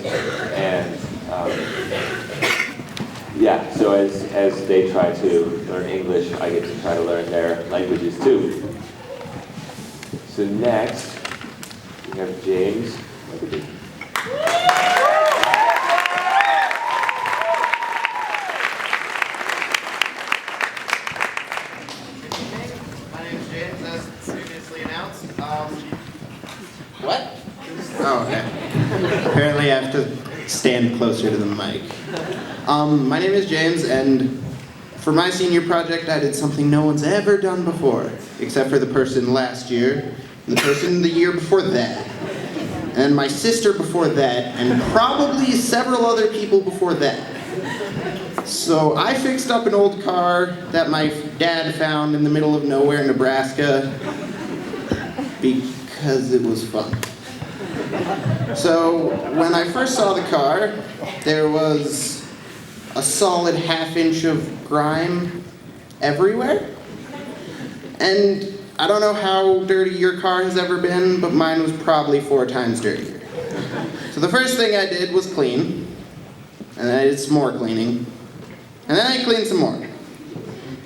And yeah, so as they try to learn English, I get to try to learn their languages too. So next, we have James. My name is James, as previously announced. What? Oh, okay. Apparently I have to stand closer to the mic. My name is James, and for my senior project, I did something no one's ever done before, except for the person last year, and the person the year before that, and my sister before that, and probably several other people before that. So I fixed up an old car that my dad found in the middle of nowhere in Nebraska because it was fun. So when I first saw the car, there was a solid ½ inch of grime everywhere. And I don't know how dirty your car has ever been, but mine was probably 4 times dirtier. So the first thing I did was clean, and then I did some more cleaning, and then I cleaned some more.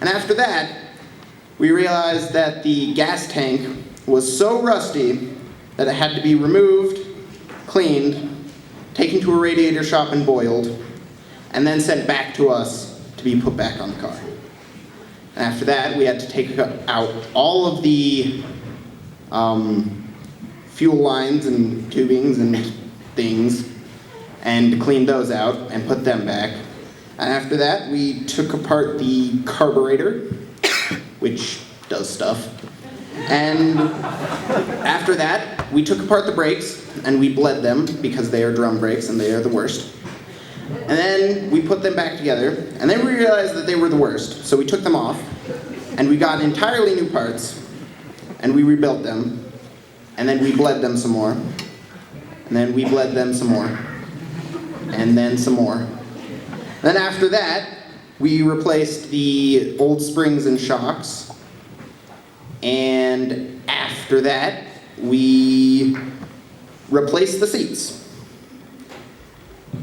And after that, we realized that the gas tank was so rusty that it had to be removed, cleaned, taken to a radiator shop and boiled, and then sent back to us to be put back on the car. And after that, we had to take out all of the fuel lines and tubings and things and clean those out and put them back. And after that, we took apart the carburetor, which does stuff. And after that, we took apart the brakes and we bled them because they are drum brakes and they are the worst. And then we put them back together, and then we realized that they were the worst. So we took them off, and we got entirely new parts, and we rebuilt them, and then we bled them some more, and then we bled them some more, and then some more. Then after that, we replaced the old springs and shocks, and after that, we replaced the seats.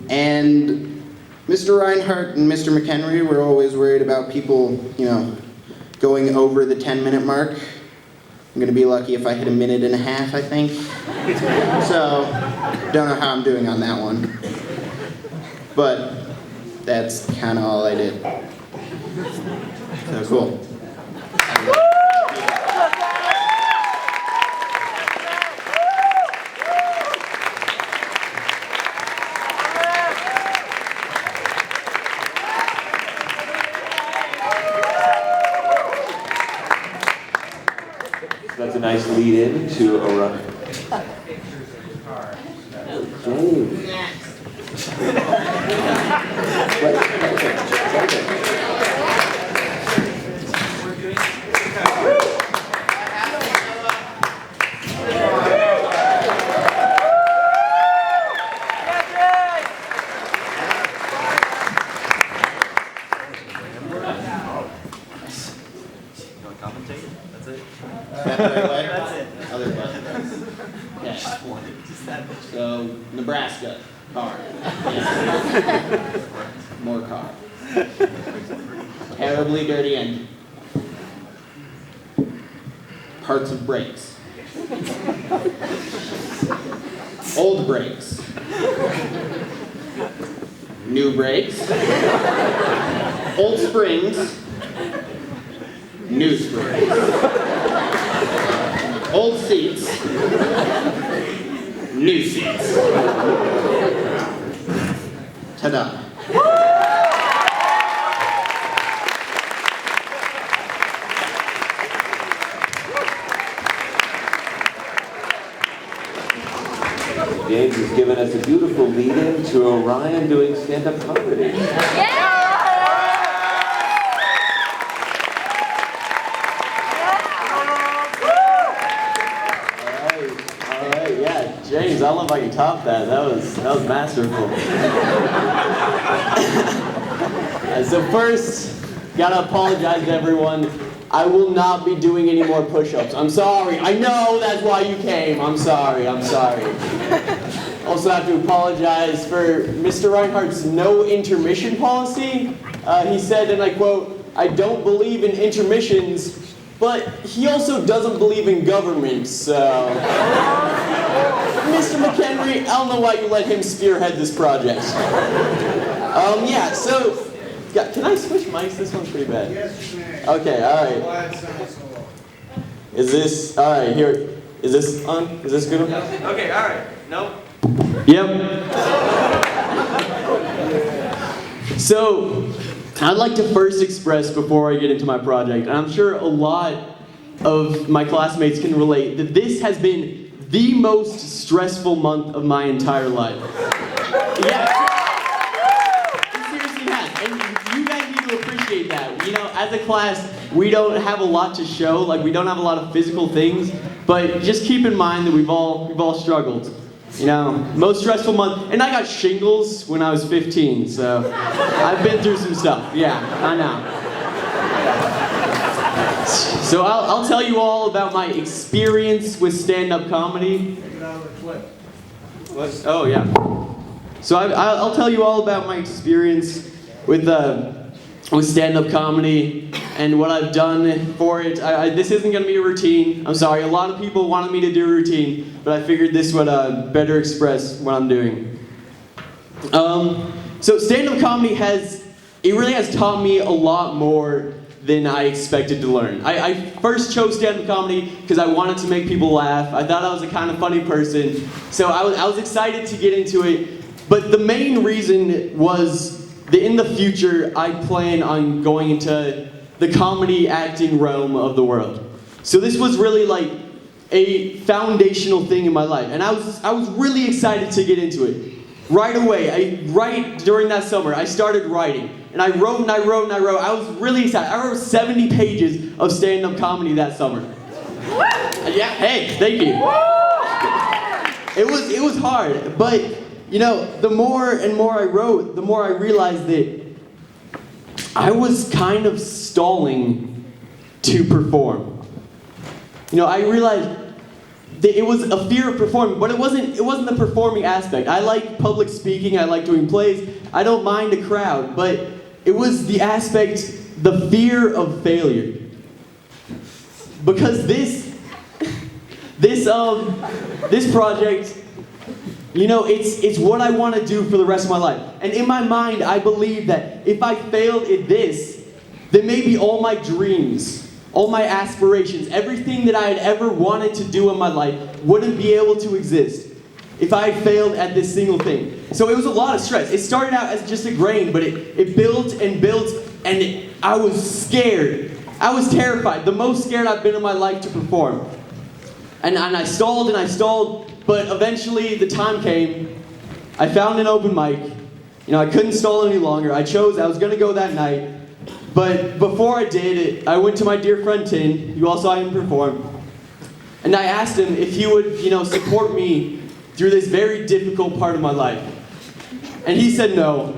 And Mr. Reinhardt and Mr. McHenry were always worried about people, going over the 10-minute mark. I'm gonna be lucky if I hit 1.5 minutes, I think. So, don't know how I'm doing on that one. But that's kind of all I did. So cool. That's a nice lead-in to a run. So, Nebraska, car. More car. Terribly dirty engine. Parts of brakes. Old brakes. New brakes. Old springs. New springs. Old seats. New seats. Ta-da. James has given us a beautiful lead-in to Orion doing stand-up comedy. All right, yeah, James, I don't know if I can top that. That was masterful. So first, gotta apologize to everyone. I will not be doing any more push-ups. I'm sorry. I know that's why you came. I'm sorry. Also have to apologize for Mr. Reinhardt's no intermission policy. He said, and I quote, "I don't believe in intermissions, but he also doesn't believe in government, so..." Mr. McHenry, I don't know why you let him spearhead this project. Yeah, so, can I switch mics? This one's pretty bad. Yes, you may. Okay, all right. Why it sounds so low. Is this, all right, here, is this on? Is this good? Okay, all right. Nope. Yep. So, I'd like to first express before I get into my project, and I'm sure a lot of my classmates can relate, that this has been the most stressful month of my entire life. Yeah. It seriously has. And you guys need to appreciate that. You know, as a class, we don't have a lot to show, like we don't have a lot of physical things, but just keep in mind that we've all struggled. You know, most stressful month, and I got shingles when I was 15, so I've been through some stuff. Yeah, I know. So I'll tell you all about my experience with stand-up comedy. Take it out of the clip. What? Oh yeah. So I'll tell you all about my experience with stand-up comedy and what I've done for it. This isn't going to be a routine. I'm sorry. A lot of people wanted me to do a routine, but I figured this would better express what I'm doing. So stand-up comedy really has taught me a lot more than I expected to learn. I first chose stand-up comedy because I wanted to make people laugh. I thought I was a kind of funny person, so I was excited to get into it. But the main reason was that in the future, I plan on going into the comedy acting realm of the world. So this was really like a foundational thing in my life, and I was really excited to get into it. Right away, right during that summer, I started writing. And I wrote and I wrote and I wrote. I was really excited. I wrote 70 pages of stand-up comedy that summer. Yeah, hey, thank you. It was hard, but you know, the more and more I wrote, the more I realized that I was kind of stalling to perform. You know, I realized that it was a fear of performing, but it wasn't the performing aspect. I like public speaking, I like doing plays, I don't mind a crowd, but it was the aspect, the fear of failure. Because this project, you know, it's what I want to do for the rest of my life. And in my mind, I believe that if I failed at this, then maybe all my dreams, all my aspirations, everything that I had ever wanted to do in my life wouldn't be able to exist if I had failed at this single thing. So it was a lot of stress. It started out as just a grain, but it built and built, and I was scared. I was terrified, the most scared I've been in my life to perform. And I stalled and I stalled, but eventually the time came. I found an open mic. You know, I couldn't stall any longer. I was gonna go that night. But before I did it, I went to my dear friend Tin. You all saw him perform. And I asked him if he would, you know, support me through this very difficult part of my life. And he said no.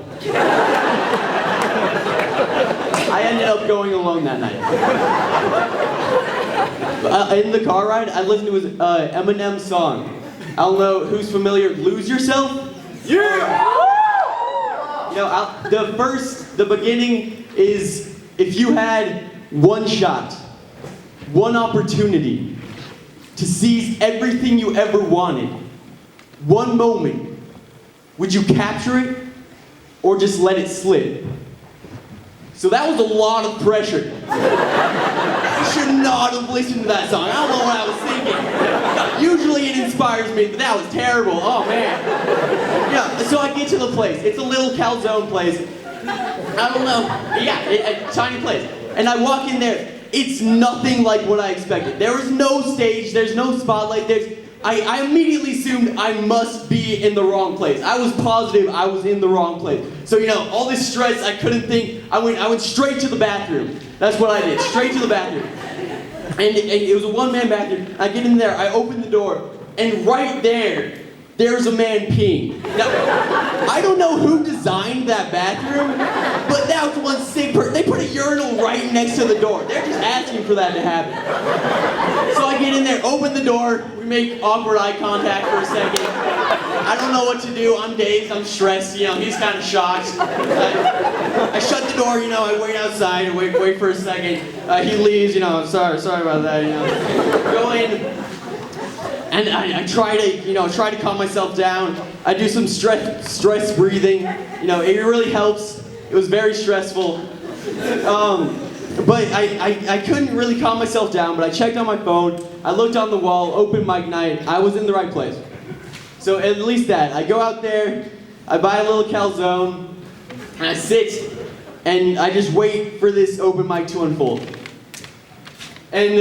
I ended up going alone that night. In the car ride, I listened to his Eminem song. I don't know who's familiar. Lose Yourself? Yeah! You know, the beginning is if you had one shot, one opportunity to seize everything you ever wanted, one moment, would you capture it or just let it slip? So that was a lot of pressure. I should not have listened to that song. I don't know what I was thinking. Usually it inspires me, but that was terrible. Oh man. Yeah, so I get to the place. It's a little calzone place. I don't know. Yeah, a tiny place. And I walk in there. It's nothing like what I expected. There was no stage. There's no spotlight. I immediately assumed I must be in the wrong place. I was positive I was in the wrong place. So, all this stress, I couldn't think. I went straight to the bathroom. That's what I did, straight to the bathroom. And it was a one-man bathroom. I get in there, I open the door, and right there's a man peeing. Now, I don't know who designed that bathroom, but that was one sick person. They put a urinal right next to the door. They're just asking for that to happen. So I get in there, open the door, we make awkward eye contact for a second. I don't know what to do, I'm dazed, I'm stressed, he's kind of shocked. I shut the door, I wait outside, I wait for a second. He leaves, sorry about that, Go in. And I try to calm myself down. I do some stress breathing. It really helps. It was very stressful. But I couldn't really calm myself down, but I checked on my phone. I looked on the wall, open mic night. I was in the right place. So at least that. I go out there, I buy a little calzone, and I sit, and I just wait for this open mic to unfold. And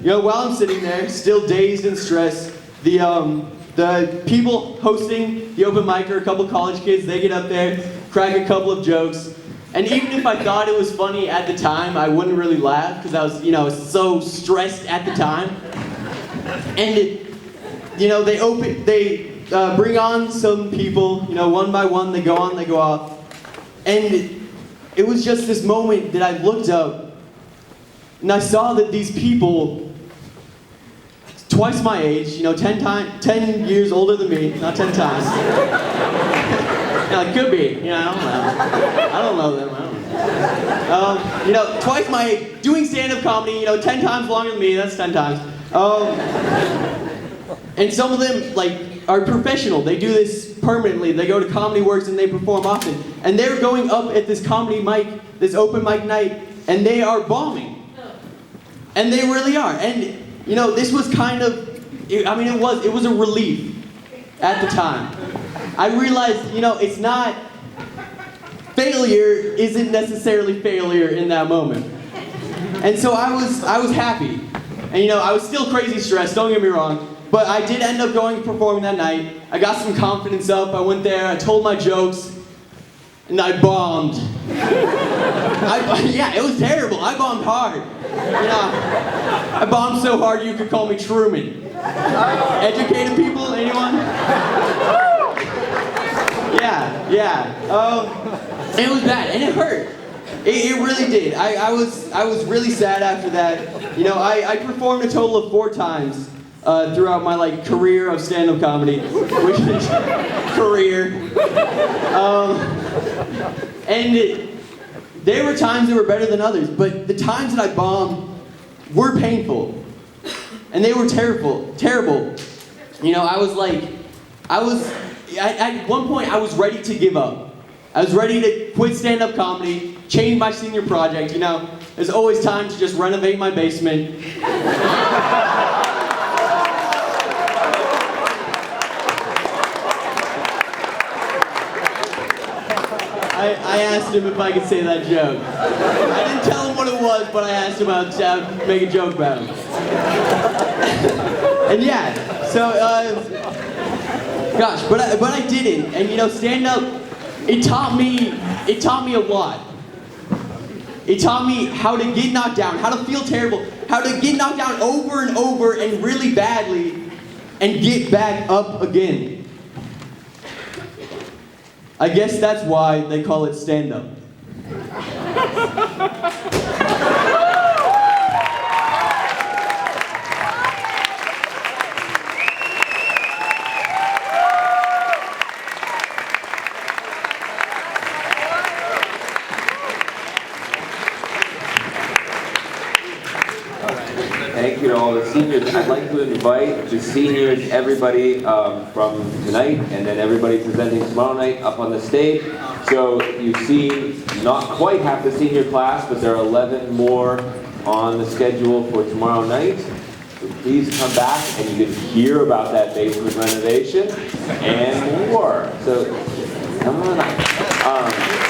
while I'm sitting there, still dazed and stressed, the people hosting the open mic are a couple college kids. They get up there, crack a couple of jokes, and even if I thought it was funny at the time, I wouldn't really laugh because I was, so stressed at the time. And they bring on some people, one by one. They go on, they go off, and it was just this moment that I looked up. And I saw that these people, twice my age, 10 years older than me, not 10 times. It could be, I don't know. I don't know them, I don't know. Twice my age, doing stand-up comedy, 10 times longer than me, that's 10 times. And some of them, are professional. They do this permanently. They go to Comedy Works and they perform often. And they're going up at this comedy mic, this open mic night, and they are bombing. And they really are. And, this was kind of, it was a relief at the time. I realized, it's not, failure isn't necessarily failure in that moment. And so I was happy. And, I was still crazy stressed, don't get me wrong. But I did end up going and performing that night. I got some confidence up. I went there, I told my jokes, and I bombed. It was terrible. I bombed hard. I bombed so hard you could call me Truman. Educated people, anyone? Yeah. It was bad, and it hurt. It really did. I was really sad after that. I performed a total of 4 times throughout my career of stand-up comedy, which is career. And there were times that were better than others, but the times that I bombed were painful. And they were terrible. At one point I was ready to give up. I was ready to quit stand-up comedy, change my senior project, There's always time to just renovate my basement. I asked him if I could say that joke. I didn't tell him what it was, but I asked him to make a joke about him. And but I didn't. And stand-up, it taught me a lot. It taught me how to get knocked down, how to feel terrible, how to get knocked down over and over and really badly, and get back up again. I guess that's why they call it stand-up. thank you to all the seniors. I'd like to invite the seniors, everybody from tonight, and then everybody presenting tomorrow night up on the stage. So you've seen not quite half the senior class, but there are 11 more on the schedule for tomorrow night. So please come back and you can hear about that basement renovation and more. So come on up.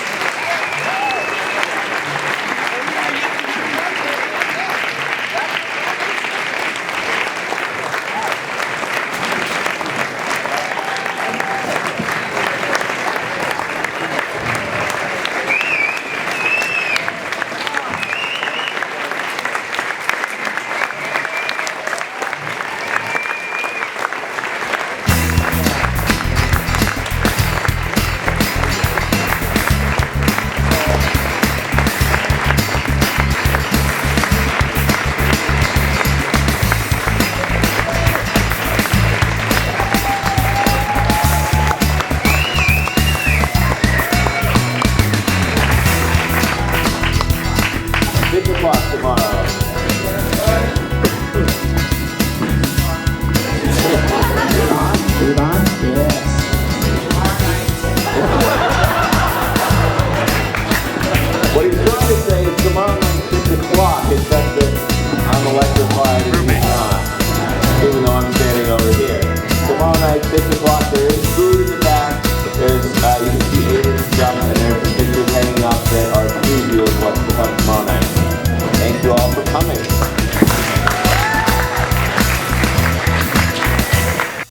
What he's trying to say is tomorrow night, 6 o'clock, it's just that I'm electrified and he's not, even though I'm standing over here. Tomorrow night, 6 o'clock, there is food in the back. There's, you can see Aiden's stuff, and there's some pictures hanging up that are a preview of what's to come tomorrow night. Thank you all for coming.